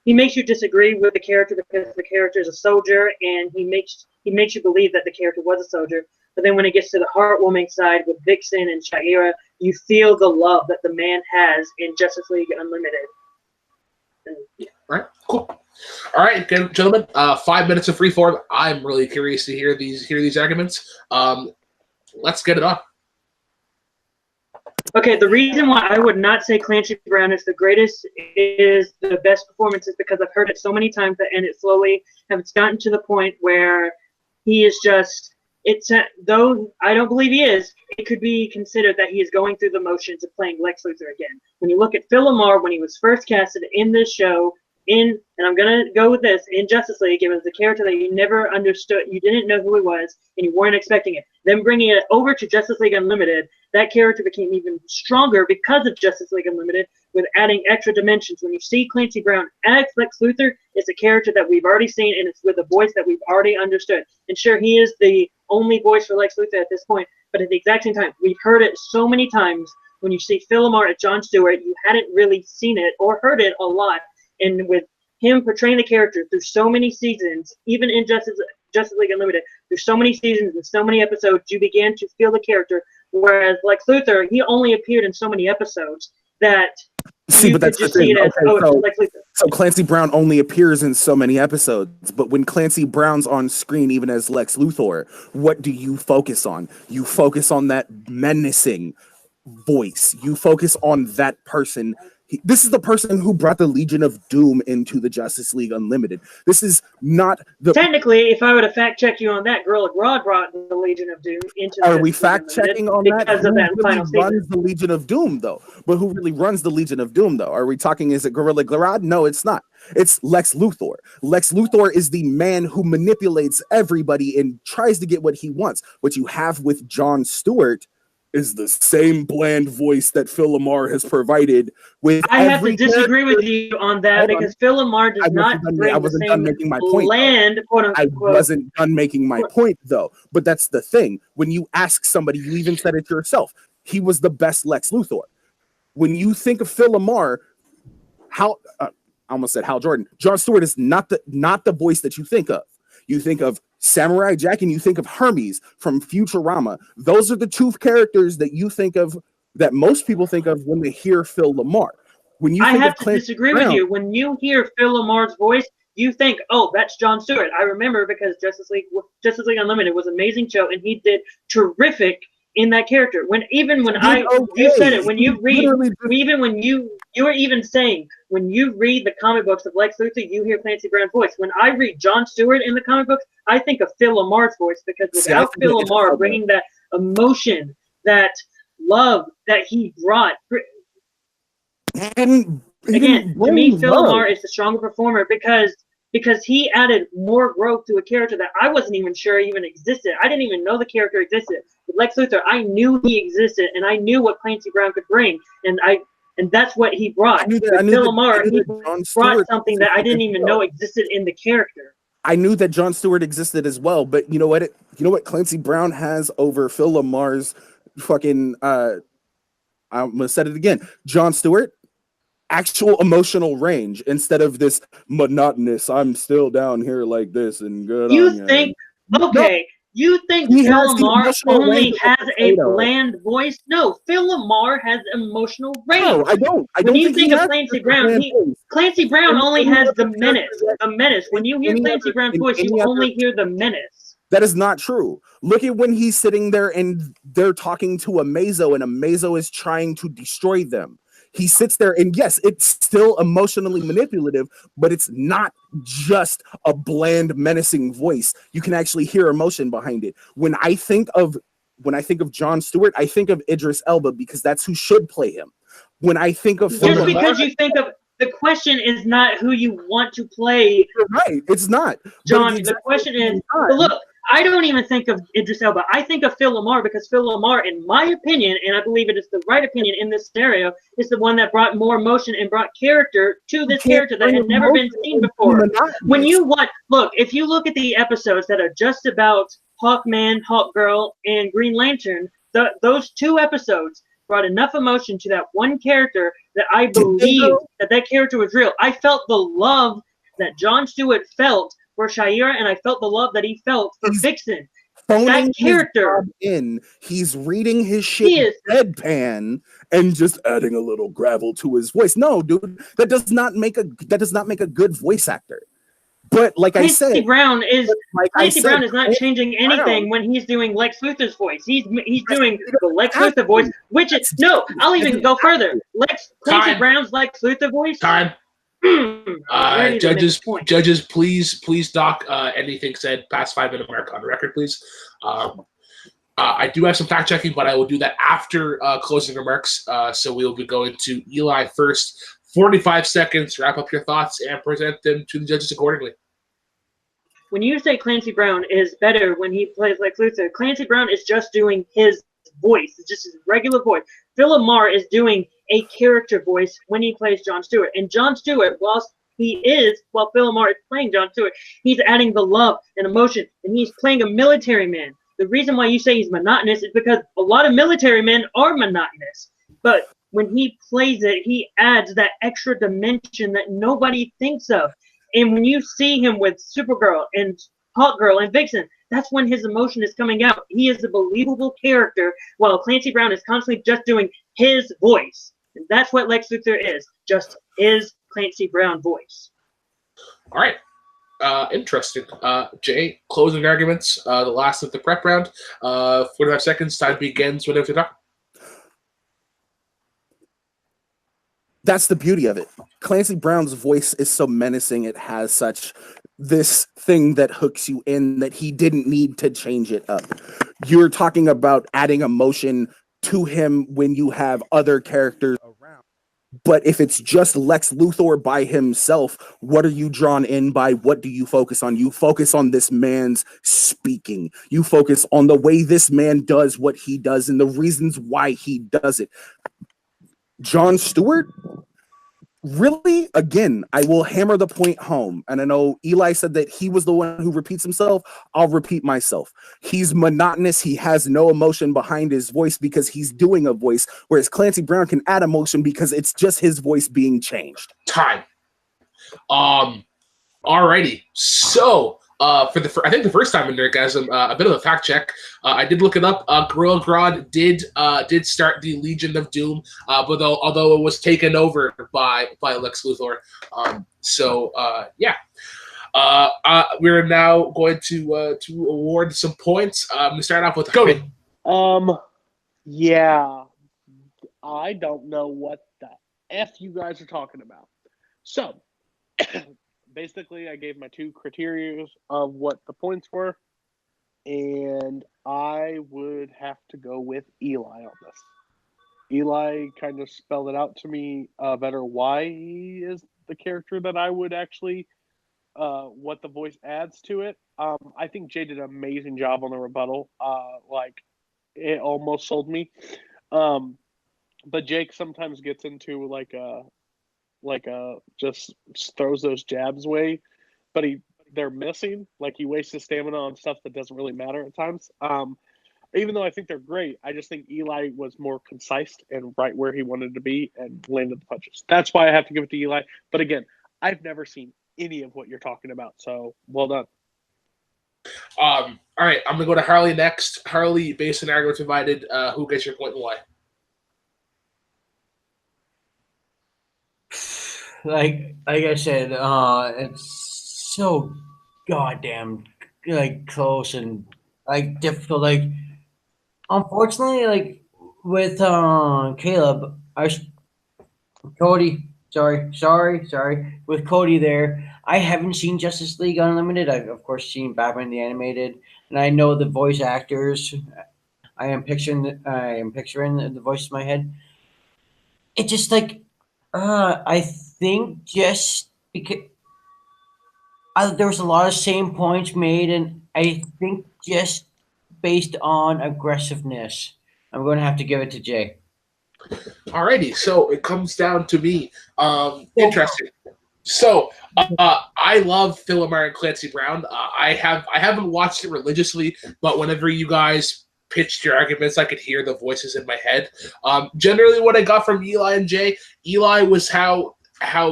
he makes you disagree with the character because the character is a soldier, and he makes you believe that the character was a soldier. But then when it gets to the heartwarming side with Vixen and Shaira, you feel the love that the man has in Justice League Unlimited. All right, cool. All right, gentlemen, 5 minutes of freeform. I'm really curious to hear these arguments. Let's get it on. Okay, the reason why I would not say Clancy Brown is the greatest, is the best performance, is because I've heard it so many times, and it slowly has gotten to the point where he is just, though I don't believe he is, it could be considered that he is going through the motions of playing Lex Luthor again. When you look at Phil Lamar, when he was first casted in this show, and I'm going to go with this, in Justice League, it was a character that you never understood, you didn't know who he was, and you weren't expecting it. Then bringing it over to Justice League Unlimited, that character became even stronger because of Justice League Unlimited, with adding extra dimensions. When you see Clancy Brown as Lex Luthor, it's a character that we've already seen, and it's with a voice that we've already understood. And sure, he is the only voice for Lex Luthor at this point, but at the exact same time, we've heard it so many times. When you see Phil Lamar as John Stewart, you hadn't really seen it or heard it a lot. And with him portraying the character through so many seasons, even in Justice League Unlimited, through so many seasons and so many episodes, you began to feel the character. Whereas Lex Luthor, he only appeared in so many episodes that but that's the thing. Lex Luthor. So Clancy Brown only appears in so many episodes, but when Clancy Brown's on screen, even as Lex Luthor, what do you focus on? You focus on that menacing voice. You focus on that person. This is the person who brought the Legion of Doom into the Justice League Unlimited. This is not the... Technically, if I were to fact-check you on that, Gorilla Grodd brought the Legion of Doom into the... Are we fact-checking on that? Because of that final season? Who runs the Legion of Doom, though? But who really runs the Legion of Doom, though? Are we talking, is it Gorilla Grodd? No, it's not. It's Lex Luthor. Lex Luthor is the man who manipulates everybody and tries to get what he wants. What you have with John Stewart is the same bland voice that Phil Lamar has provided with I have to every disagree character. with you on that Hold because on. Phil Lamar does not I bring the wasn't done same making my point. bland, quote I unquote. wasn't done making my point, though. But that's the thing. When you ask somebody, you even said it yourself, he was the best Lex Luthor. When you think of Phil Lamar, I almost said Hal Jordan. Jon Stewart is not the voice that you think of. You think of Samurai Jack and you think of Hermes from Futurama. Those are the two characters that you think of, that most people think of when they hear Phil Lamar. When you I think have of to Clancy disagree Brown, with you. When you hear Phil Lamar's voice, you think, "Oh, that's Jon Stewart." I remember because Justice League Unlimited was an amazing show, and he did terrific in that character. You said it when you read, when you were even saying when you read the comic books of Lex Luthor, you hear Clancy Brown's voice. When I read Jon Stewart in the comic books, I think of Phil Lamar's voice because without Phil Lamar bringing that emotion, that love that he brought. Again, to me, Phil Lamar is the stronger performer because he added more growth to a character that I wasn't even sure even existed. I didn't even know the character existed. With Lex Luthor, I knew he existed, and I knew what Clancy Brown could bring, and that's what he brought. Phil Lamar, he brought something that I didn't even know existed in the character. I knew that Jon Stewart existed as well, but you know what Clancy Brown has over Phil Lamar's fucking I'm gonna say it again. Jon Stewart, actual emotional range instead of this monotonous, I'm still down here like this and good on you. You think Phil Lamar only has a bland voice? No, Phil Lamar has emotional range. No, I don't. When you think of Clancy Brown, Clancy Brown only has the menace. The menace. When you hear Clancy Brown's voice, you only hear the menace. That is not true. Look at when he's sitting there and they're talking to Amazo, and Amazo is trying to destroy them. He sits there, and yes, it's still emotionally manipulative, but it's not just a bland, menacing voice. You can actually hear emotion behind it. When I think of Jon Stewart, I think of Idris Elba because that's who should play him. When I think of just because you think of the question is not who you want to play. You're right, it's not. John, the question is, look, I don't even think of Idris Elba. I think of Phil Lamar because Phil Lamar, in my opinion, and I believe it is the right opinion in this scenario, is the one that brought more emotion and brought character to this character that had never been seen before. When you if you look at the episodes that are just about Hawkman, Hawkgirl, and Green Lantern, those two episodes brought enough emotion to that one character that I believe that character was real. I felt the love that Jon Stewart felt for Shayera, and I felt the love that he felt for Vixen. That character he's reading his shit deadpan and just adding a little gravel to his voice. No, dude, that does not make a good voice actor. But like I said, Clancy Brown is not changing anything when he's doing Lex Luthor's voice. He's doing the Lex Luthor voice, which is I'll even go further. Clancy Brown's Lex Luthor voice. Judges, please dock anything said past 5-minute mark on the record, please. I do have some fact checking, but I will do that after closing remarks. So we'll be going to Eli first. 45 seconds. Wrap up your thoughts and present them to the judges accordingly. When you say Clancy Brown is better when he plays Lex Luthor, Clancy Brown is just doing his voice. It's just his regular voice. Phil Lamar is doing a character voice when he plays Jon Stewart. And Jon Stewart, while Phil Lamar is playing Jon Stewart, he's adding the love and emotion, and he's playing a military man. The reason why you say he's monotonous is because a lot of military men are monotonous. But when he plays it, he adds that extra dimension that nobody thinks of. And when you see him with Supergirl and Hawkgirl and Vixen, that's when his emotion is coming out. He is a believable character, while Clancy Brown is constantly just doing his voice. And that's what Lex Luthor is, just his Clancy Brown voice. All right. Interesting. Jay, closing arguments. The last of the prep round. 45 seconds. Time begins whenever you're talking. That's the beauty of it. Clancy Brown's voice is so menacing. It has such this thing that hooks you in that he didn't need to change it up. You're talking about adding emotion to him when you have other characters around. But if it's just Lex Luthor by himself, what are you drawn in by? What do you focus on? You focus on this man's speaking. You focus on the way this man does what he does and the reasons why he does it. Jon Stewart, really, again, I will hammer the point home. And I know Eli said that he was the one who repeats himself. I'll repeat myself. He's monotonous. He has no emotion behind his voice because he's doing a voice, whereas Clancy Brown can add emotion because it's just his voice being changed. Time. Alrighty. So, I think the first time in Nerdgasm, a bit of a fact check. I did look it up. Gorilla Grodd did start the Legion of Doom, but although it was taken over by Lex Luthor. Yeah. We're now going to award some points. I'm going to start off with Cody. Yeah. I don't know what the F you guys are talking about. So, basically, I gave my 2 criteria of what the points were, and I would have to go with Eli on this. Eli kind of spelled it out to me better why he is the character that I would actually, what the voice adds to it. I think Jay did an amazing job on the rebuttal. It almost sold me. But Jake sometimes gets into just throws those jabs away, but they're missing. Like, he wastes his stamina on stuff that doesn't really matter at times. Even though I think they're great, I just think Eli was more concise and right where he wanted to be and landed the punches. That's why I have to give it to Eli. But again, I've never seen any of what you're talking about, so well done. All right, I'm gonna go to Harley next. Harley, based on arguments provided, who gets your point and why? Like I said, it's so goddamn close and difficult. Unfortunately, with Caleb, Cody. Sorry. With Cody there, I haven't seen Justice League Unlimited. I've of course seen Batman the Animated, and I know the voice actors. I am picturing the voices in my head. It just I think just because there was a lot of same points made, and I think just based on aggressiveness, I'm going to have to give it to Jay. Alrighty, so it comes down to me. Interesting. So I love Phil Lamar and Clancy Brown. I haven't watched it religiously, but whenever you guys pitched your arguments, I could hear the voices in my head. Generally, what I got from Eli and Jay, Eli was how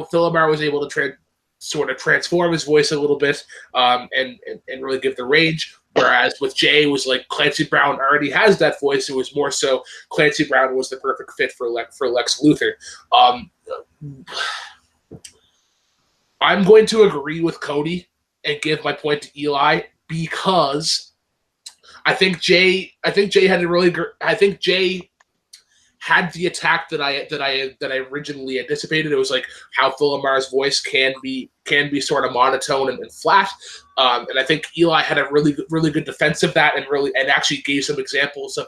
Phil Lamar was able to sort of transform his voice a little bit and really give the range. Whereas with Jay, it was like Clancy Brown already has that voice. It was more so Clancy Brown was the perfect fit for Lex Luthor. I'm going to agree with Cody and give my point to Eli because I think Jay had the attack that I originally anticipated. It was like how Phil Lamar's voice can be sort of monotone and flat. And I think Eli had a really good defense of that and actually gave some examples of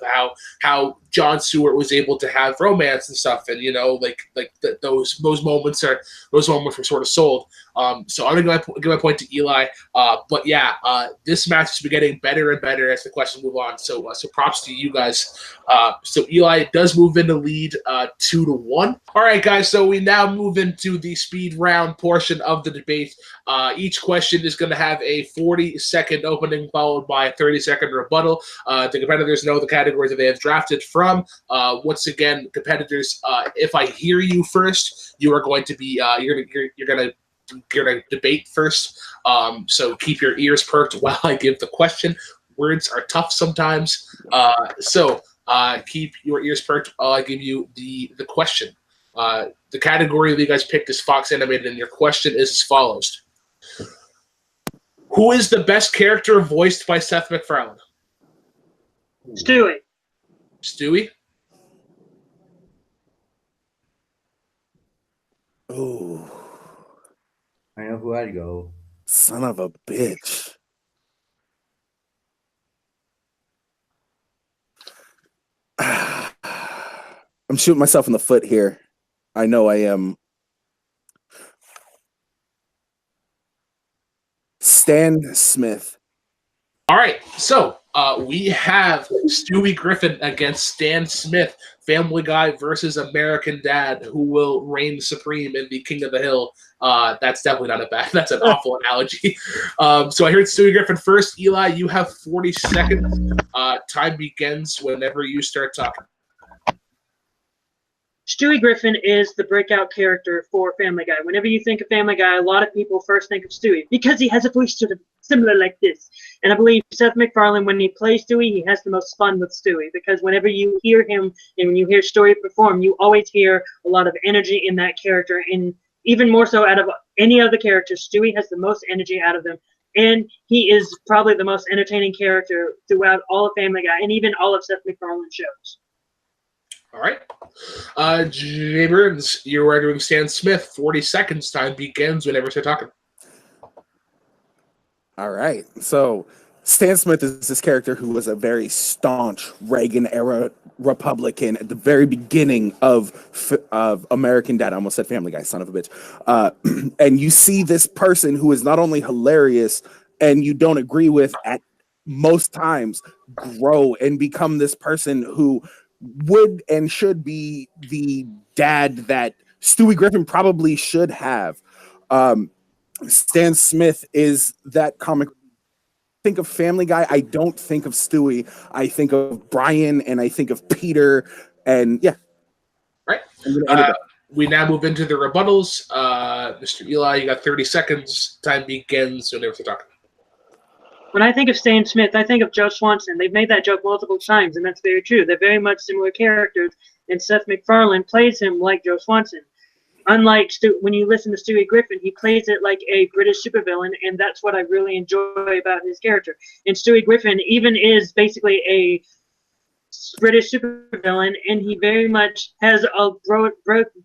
how Jon Stewart was able to have romance and stuff. And, those moments were sort of sold. So I'm going to give my point to Eli. But yeah, this match has been getting better and better as the questions move on. So props to you guys. So Eli does move into lead 2-1. All right, guys. So we now move into the speed round portion of the debate. Each question is going to have a 40-second opening followed by a 30-second rebuttal. The competitors know the categories that they have drafted from. Once again, competitors, if I hear you first, you are going to be you're going to debate first. So keep your ears perked while I give the question. Words are tough sometimes. So keep your ears perked while I give you the question. The category that you guys picked is Fox Animated, and your question is as follows. Who is the best character voiced by Seth MacFarlane? Stewie. Stewie? Oh, I know who I'd go. son of a bitch. I'm shooting myself in the foot here. I know I am. Stan Smith. All right, so we have Stewie Griffin against Stan Smith, Family Guy versus American Dad, who will reign supreme in the King of the Hill. That's definitely not a bad. That's an awful analogy. So I heard Stewie Griffin first. Eli, you have 40 seconds. Time begins whenever you start talking. Stewie Griffin is the breakout character for Family Guy. Whenever you think of Family Guy, a lot of people first think of Stewie because he has a voice sort of similar like this. And I believe Seth MacFarlane, when he plays Stewie, he has the most fun with Stewie because whenever you hear him and when you hear Stewie perform, you always hear a lot of energy in that character. And even more so out of any other characters, Stewie has the most energy out of them. And he is probably the most entertaining character throughout all of Family Guy and even all of Seth MacFarlane's shows. All right. Jay Burnz, you're arguing Stan Smith. 40 seconds. Time begins whenever you start talking. All right. So Stan Smith is this character who was a very staunch Reagan-era Republican at the very beginning of American Dad. I almost said Family Guy, son of a bitch. And you see this person who is not only hilarious and you don't agree with at most times grow and become this person who would and should be the dad that Stewie Griffin probably should have. Stan Smith is that comic. Think of Family Guy. I don't think of Stewie. I think of Brian and I think of Peter. And yeah. Right. We now move into the rebuttals. Mr. Eli, you got 30 seconds. Time begins whenever you're talking. When I think of Stan Smith, I think of Joe Swanson. They've made that joke multiple times, and that's very true. They're very much similar characters, and Seth MacFarlane plays him like Joe Swanson. Unlike when you listen to Stewie Griffin, he plays it like a British supervillain, and that's what I really enjoy about his character. And Stewie Griffin even is basically a British supervillain, and he very much has a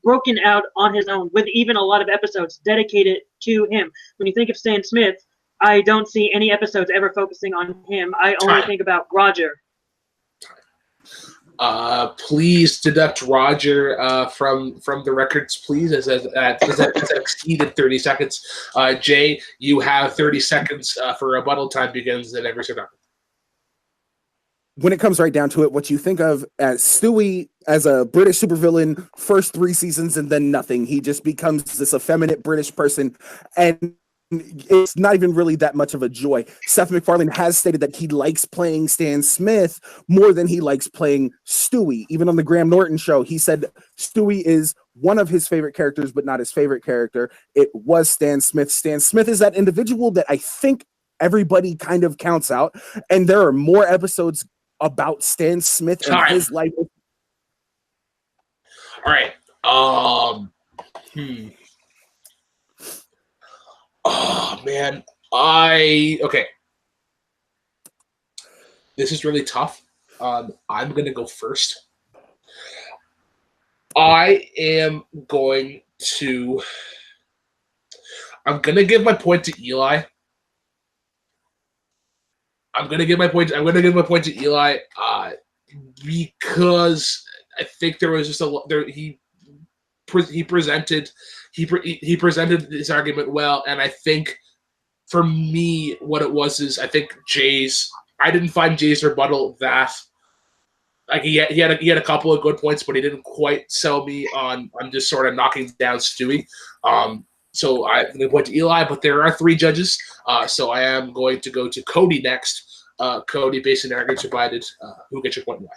broken out on his own, with even a lot of episodes dedicated to him. When you think of Stan Smith, I don't see any episodes ever focusing on him. I only think about Roger. Please deduct Roger from the records, please, as that exceeded 30 seconds. Jay, you have 30 seconds for rebuttal. Time begins at every second. When it comes right down to it, what you think of as Stewie as a British supervillain, first 3 seasons and then nothing. He just becomes this effeminate British person, and it's not even really that much of a joy. Seth MacFarlane has stated that he likes playing Stan Smith more than he likes playing Stewie. Even on the Graham Norton show, he said Stewie is one of his favorite characters, but not his favorite character. It was Stan Smith. Stan Smith is that individual that I think everybody kind of counts out. And there are more episodes about Stan Smith and his life. All right. Oh man, okay. This is really tough. I'm gonna go first. I'm gonna give my point to Eli. I'm gonna give my point to Eli because I think there was just he presented his argument well, and I think for me what it was is I think I didn't find Jay's rebuttal that like he had a couple of good points, but he didn't quite sell me on just sort of knocking down Stewie. So I'm going to point to Eli, but there are 3 judges, so I am going to go to Cody next. Cody, based on the arguments provided, who gets your point and why?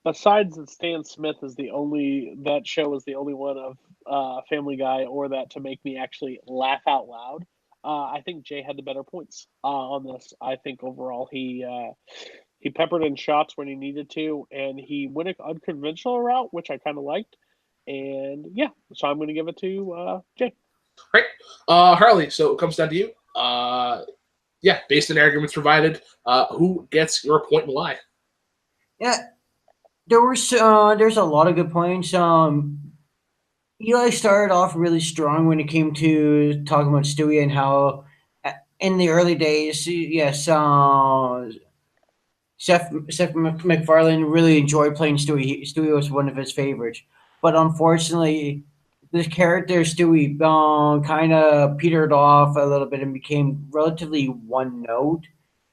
Besides that Stan Smith is that show is the only one of Family Guy or that to make me actually laugh out loud, I think Jay had the better points on this. I think overall he peppered in shots when he needed to, and he went an unconventional route, which I kind of liked. And yeah, so I'm going to give it to Jay. Right. Harley, so it comes down to you. Yeah, based on the arguments provided, who gets your point and why? Yeah. There's a lot of good points. Eli started off really strong when it came to talking about Stewie and how in the early days, yes, Seth MacFarlane really enjoyed playing Stewie. Stewie was one of his favorites. but unfortunately, this character Stewie kind of petered off a little bit and became relatively one note,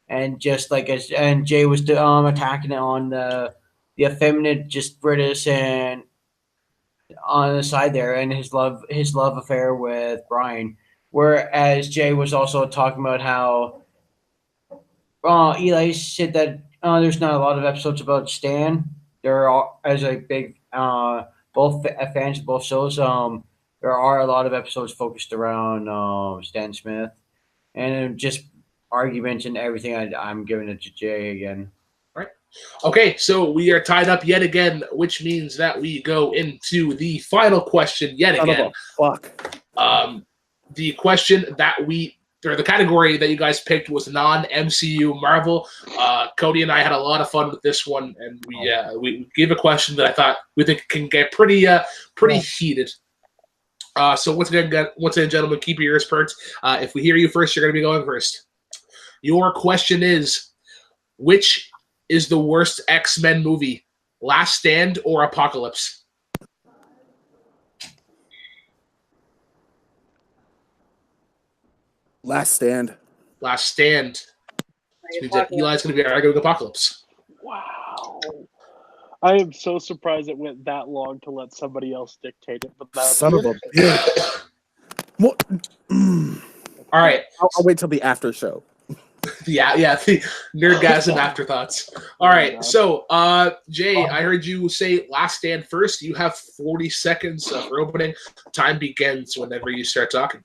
and just like as and Jay was attacking it on the effeminate, just British and on the side there, and his love affair with Brian. Whereas Jay was also talking about how Eli said that there's not a lot of episodes about Stan. There are, as a big fans of both shows. There are a lot of episodes focused around Stan Smith, and just arguments and everything. I'm giving it to Jay again. Okay, so we are tied up yet again, which means that we go into the final question yet again. Fuck. The question that the category that you guys picked was non-MCU Marvel. Cody and I had a lot of fun with this one, and we gave a question that I thought we think can get pretty heated. So once again, gentlemen, keep your ears perked. If we hear you first, you're going to be going first. Your question is, which is the worst X-Men movie, Last Stand or Apocalypse? Last Stand. Last Stand. Which means that Eli's going to be arguing Apocalypse. Wow. I am so surprised it went that long to let somebody else dictate it. But that's Son of a bitch. What? All right. I'll wait till the after show. Yeah, the Nerdgasm afterthoughts. All right, so Jay, I heard you say Last Stand first. You have 40 seconds for opening. Time begins whenever you start talking.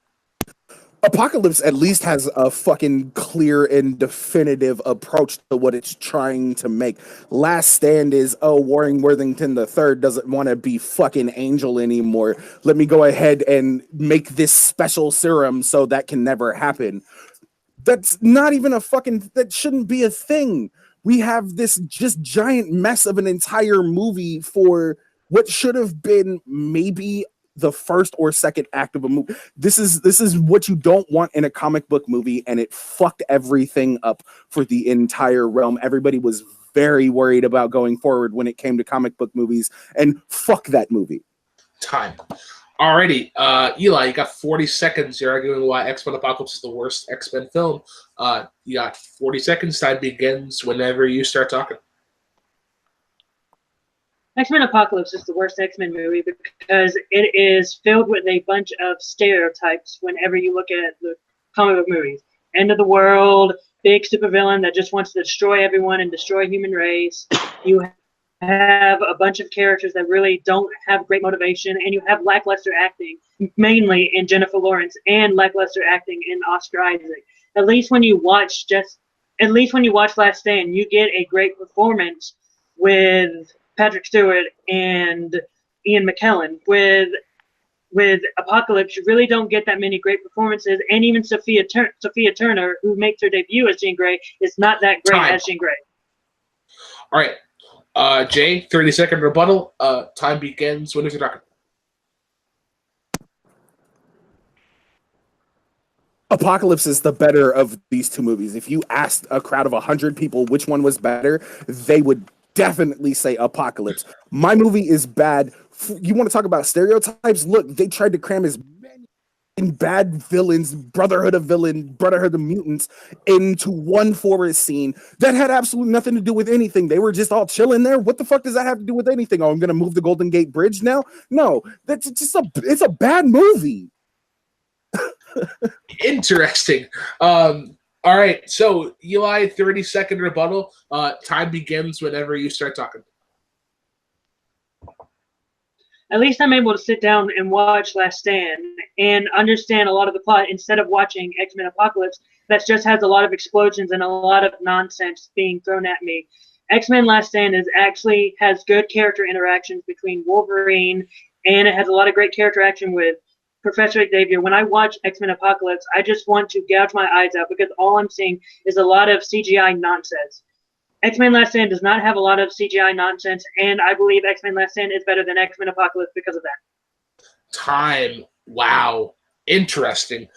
Apocalypse at least has a fucking clear and definitive approach to what it's trying to make. Last Stand is, Warren Worthington III doesn't want to be fucking Angel anymore. Let me go ahead and make this special serum so that can never happen. That's not even that shouldn't be a thing. We have this just giant mess of an entire movie for what should have been maybe the first or second act of a movie. This is what you don't want in a comic book movie, and it fucked everything up for the entire realm. Everybody was very worried about going forward when it came to comic book movies, and fuck that movie. Time. Alrighty, Eli, you got 40 seconds. You're arguing why X-Men Apocalypse is the worst X-Men film. You got 40 seconds. Time begins whenever you start talking. X-Men Apocalypse is the worst X-Men movie because it is filled with a bunch of stereotypes whenever you look at the comic book movies. End of the world, big supervillain that just wants to destroy everyone and destroy human race. You have a bunch of characters that really don't have great motivation, and you have lackluster acting, mainly in Jennifer Lawrence, and lackluster acting in Oscar Isaac. At least when you watch Last Stand, you get a great performance with Patrick Stewart and Ian McKellen. With Apocalypse, you really don't get that many great performances, and even Sophia Turner, who makes her debut as Jean Grey, is not that great as Jean Grey. All right. Jay, 30-second rebuttal. Time begins whenever you're talking. Apocalypse is the better of these two movies. If you asked a crowd of 100 people which one was better, they would definitely say Apocalypse. My movie is bad. You want to talk about stereotypes? Look, they tried to cram as many bad villains, Brotherhood of Mutants, into one forest scene that had absolutely nothing to do with anything. They were just all chilling there. What the fuck does that have to do with anything? Oh, I'm gonna move the Golden Gate Bridge now? No, that's just it's a bad movie. Interesting. All right, so Eli, 30-second rebuttal. Time begins whenever you start talking. At least I'm able to sit down and watch Last Stand and understand a lot of the plot instead of watching X-Men Apocalypse that just has a lot of explosions and a lot of nonsense being thrown at me. X-Men Last Stand has good character interactions between Wolverine, and it has a lot of great character action with Professor Xavier. When I watch X-Men Apocalypse, I just want to gouge my eyes out because all I'm seeing is a lot of CGI nonsense. X-Men Last Stand does not have a lot of CGI nonsense, and I believe X-Men Last Stand is better than X-Men Apocalypse because of that. Time. Wow. Interesting.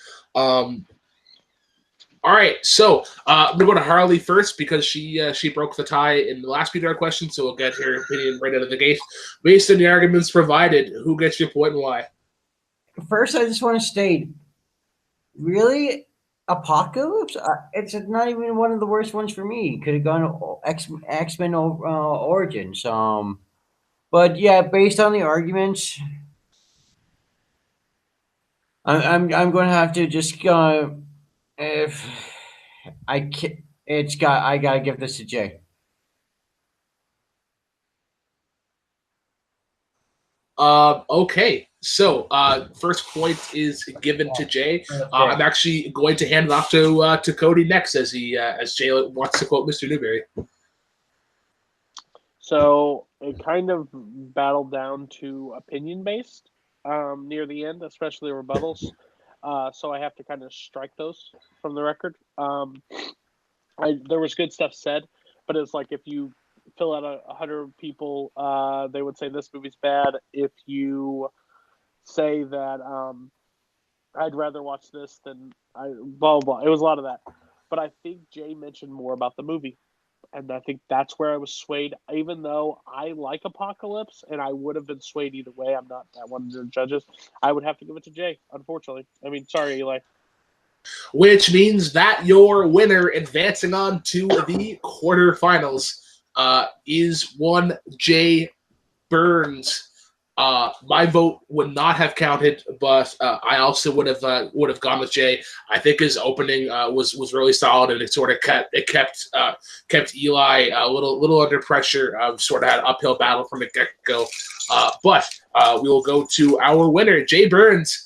All right, so I'm gonna go to Harley first because she broke the tie in the last speed round question, so we'll get her opinion right out of the gate. Based on the arguments provided, who gets your point and why? First, I just want to state, really, Apocalypse? It's not even one of the worst ones for me. Could have gone X-Men Origins. But yeah, based on the arguments, I'm going to have to just if I can, I gotta give this to Jay. Okay, so first point is given to Jay. I'm actually going to hand it off to Cody next, as Jay wants to quote Mr. Newberry. So it kind of battled down to opinion based near the end, especially rebuttals. So I have to kind of strike those from the record. There was good stuff said, but it's like if you fill out 100 people, they would say this movie's bad. If you say that I'd rather watch this than blah, blah, blah. It was a lot of that. But I think Jay mentioned more about the movie. And I think that's where I was swayed, even though I like Apocalypse and I would have been swayed either way. I'm not that one of the judges. I would have to give it to Jay, unfortunately. I mean, sorry, Eli. Which means that your winner advancing on to the quarterfinals is one Jay Burnz. My vote would not have counted, but I also would have gone with Jay. I think his opening was really solid, and it sort of kept Eli a little under pressure. Sort of had an uphill battle from the get go. But we will go to our winner, Jay Burnz.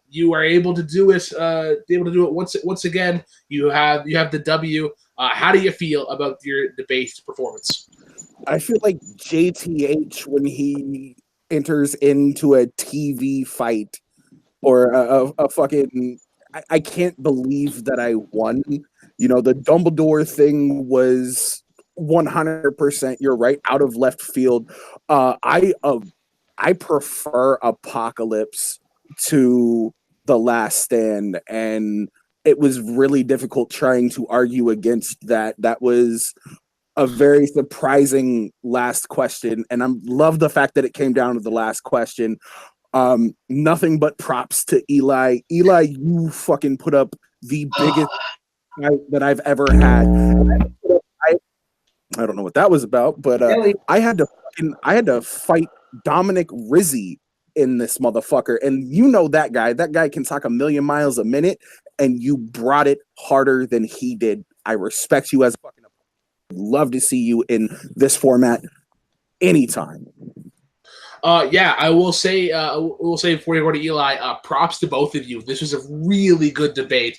You are able to do it. Once again. You have the W. How do you feel about your debate performance? I feel like JTH when he enters into a TV fight or a fucking. I can't believe that I won. You know, the Dumbledore thing was 100%. You're right, out of left field. I prefer Apocalypse to The Last Stand, and it was really difficult trying to argue against that. That was a very surprising last question, and I love the fact that it came down to the last question. Nothing but props to Eli. Eli, you fucking put up the biggest fight that I've ever had. I don't know what that was about, but I had to fight Dominic Rizzi in this motherfucker, and you know that guy. That guy can talk a million miles a minute, and you brought it harder than he did. I respect you as a fucking. Love to see you in this format anytime. Yeah, I will say before you go to Eli, props to both of you. This was a really good debate.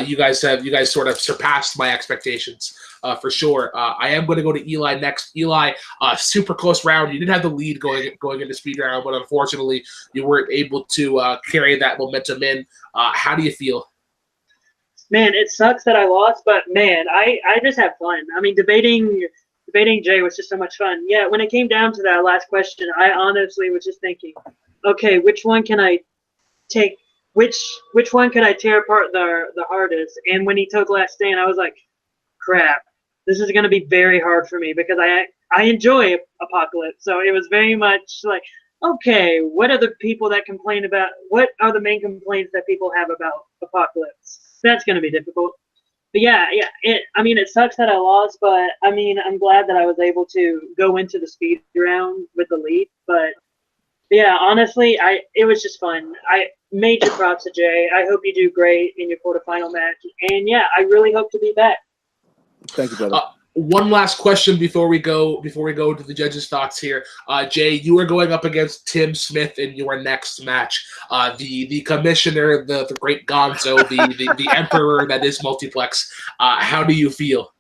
You guys sort of surpassed my expectations for sure. I am going to go to Eli next. Eli, super close round. You did have the lead going into speed round, but unfortunately, you weren't able to carry that momentum in. How do you feel? Man, it sucks that I lost, but man, I just have fun. I mean, debating Jay was just so much fun. Yeah, when it came down to that last question, I honestly was just thinking, okay, which one can I take? Which one can I tear apart the hardest? And when he took Last Stand, I was like, crap, this is going to be very hard for me because I enjoy Apocalypse. So it was very much like, okay, what are the people that complain about? What are the main complaints that people have about Apocalypse? That's going to be difficult. But yeah. It sucks that I lost, but I mean, I'm glad that I was able to go into the speed round with the lead. But yeah, honestly, it was just fun. Major props to Jay. I hope you do great in your quarterfinal match. And yeah, I really hope to be back. Thank you, brother. One last question before we go to the judges' thoughts here. Jay, you are going up against Tim Smith in your next match. The commissioner, the great Gonzo, the emperor that is Multiplex. How do you feel?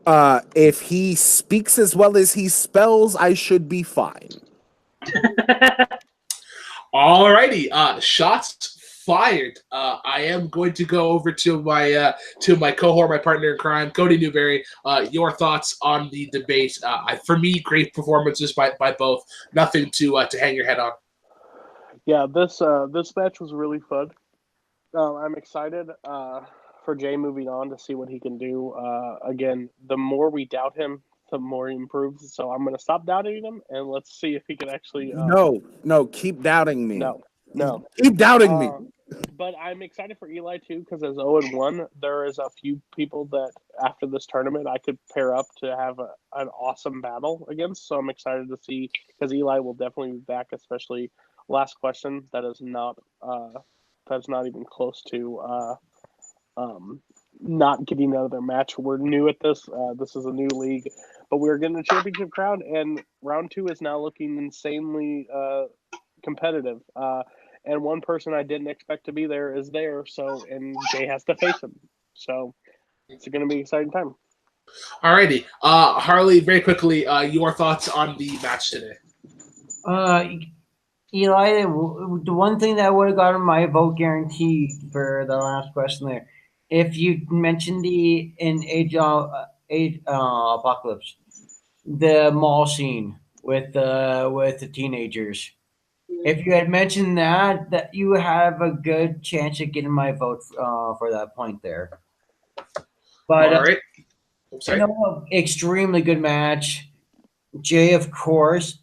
If he speaks as well as he spells, I should be fine. Alrighty. Shots fired. I am going to go over to my cohort, my partner in crime, Cody Newberry. Your thoughts on the debate? For me, great performances by both. Nothing to hang your head on. Yeah, this match was really fun. I'm excited for Jay moving on to see what he can do. Again, the more we doubt him, the more he improves. So I'm going to stop doubting him, and let's see if he can actually. No, keep doubting me. No. Keep doubting me. But I'm excited for Eli too, because as 0-1, there is a few people that after this tournament I could pair up to have an awesome battle against. So I'm excited to see, because Eli will definitely be back, especially last question. That is not that's not even close to not getting another match. We're new at this. This is a new league, but we're getting a championship crown, and round 2 is now looking insanely competitive. And one person I didn't expect to be there is there, and Jay has to face him. So it's going to be an exciting time. Alrighty. Harley, very quickly, your thoughts on the match today. Eli, the one thing that would have gotten my vote guaranteed for the last question there, if you mentioned in Age Apocalypse, the mall scene with the teenagers. If you had mentioned that you have a good chance of getting my vote for that point there. But all right. Extremely good match. Jay, of course,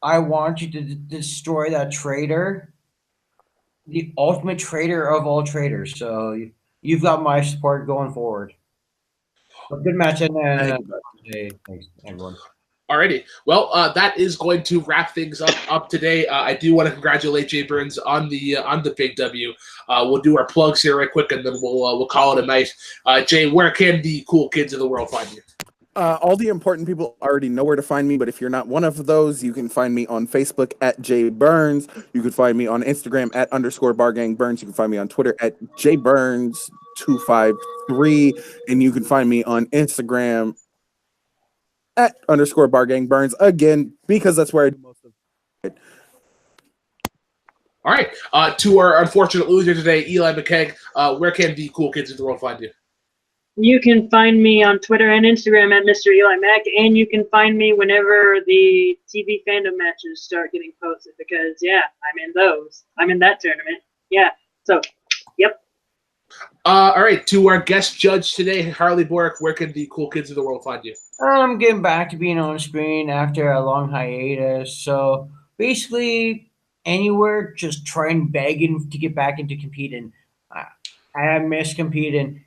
I want you to destroy that traitor, the ultimate traitor of all traitors. So you've got my support going forward. A good match, and Jay, thanks everyone. Alrighty. Well, that is going to wrap things up today. I do want to congratulate Jay Burnz on the big W. We'll do our plugs here right quick, and then we'll call it a night. Jay, where can the cool kids of the world find you? All the important people already know where to find me, but if you're not one of those, you can find me on Facebook at Jay Burnz. You can find me on Instagram at _BarGangBurns. You can find me on Twitter at JBurns253, and you can find me on Instagram at _BarGangBurns, again, because that's where I do most of it. All right. To our unfortunate loser today, Eli McCaig, where can the cool kids of the world find you? You can find me on Twitter and Instagram at Mr. Eli Mac, and you can find me whenever the TV fandom matches start getting posted, because, yeah, I'm in those. I'm in that tournament. Yeah, so, yep. All right. To our guest judge today, Harley Borick, where can the cool kids of the world find you? I'm getting back to being on screen after a long hiatus. So basically, anywhere, just trying begging to get back into competing. I miss competing,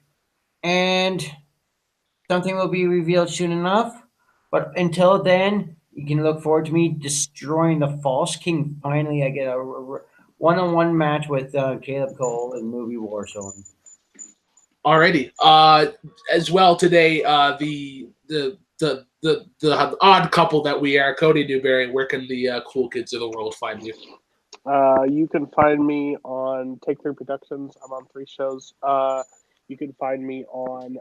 and something will be revealed soon enough. But until then, you can look forward to me destroying the False King. Finally, I get a one-on-one match with Caleb Cole in Movie Warzone. Alrighty. As well today, the odd couple that we are, Cody Newberry, where can the cool kids of the world find you? You can find me on Take 3 Productions. I'm on 3 shows. You can find me on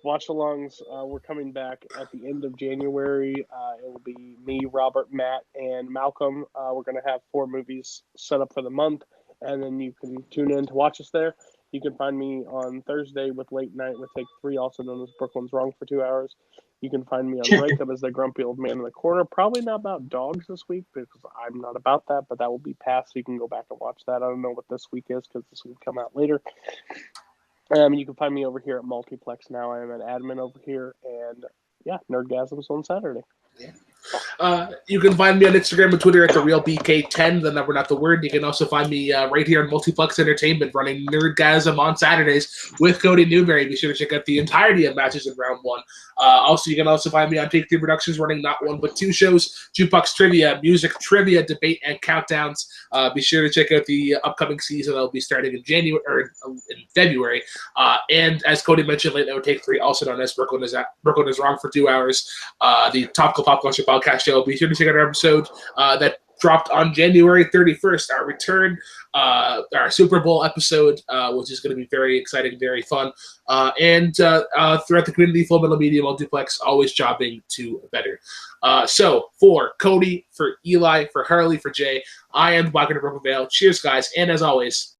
watch-alongs. We're coming back at the end of January. It will be me, Robert, Matt, and Malcolm. We're going to have 4 movies set up for the month, and then you can tune in to watch us there. You can find me on Thursday with Late Night with Take 3, also known as Brooklyn's Wrong for 2 hours. You can find me on Breakup as the grumpy old man in the corner. Probably not about dogs this week, because I'm not about that, but that will be past, so you can go back and watch that. I don't know what this week is, because this will come out later. You can find me over here at Multiplex now. I am an admin over here, and yeah, Nerdgasm's on Saturday. Yeah. You can find me on Instagram and Twitter at TheRealBK10, the number, not the word. You can also find me right here on Multiplex Entertainment running Nerdgasm on Saturdays with Cody Newberry. Be sure to check out the entirety of matches in round 1. Also, you can also find me on Take 3 Productions running not 1 but 2 shows: Jukebox Trivia, Music Trivia, Debate, and Countdowns. Be sure to check out the upcoming season that will be starting in January or in February. And as Cody mentioned, Late Night with Take 3, also known as Brooklyn is Wrong for 2 hours, the Topical Pop Culture Podcast show. Be sure to check out our episode that dropped on January 31st, our return, our Super Bowl episode, which is going to be very exciting, very fun. And throughout the community, Full Metal Media Multiplex, always jobbing to better. So for Cody, for Eli, for Harley, for Jay, I am Wagner Brooklyn Vale. Cheers, guys. And as always,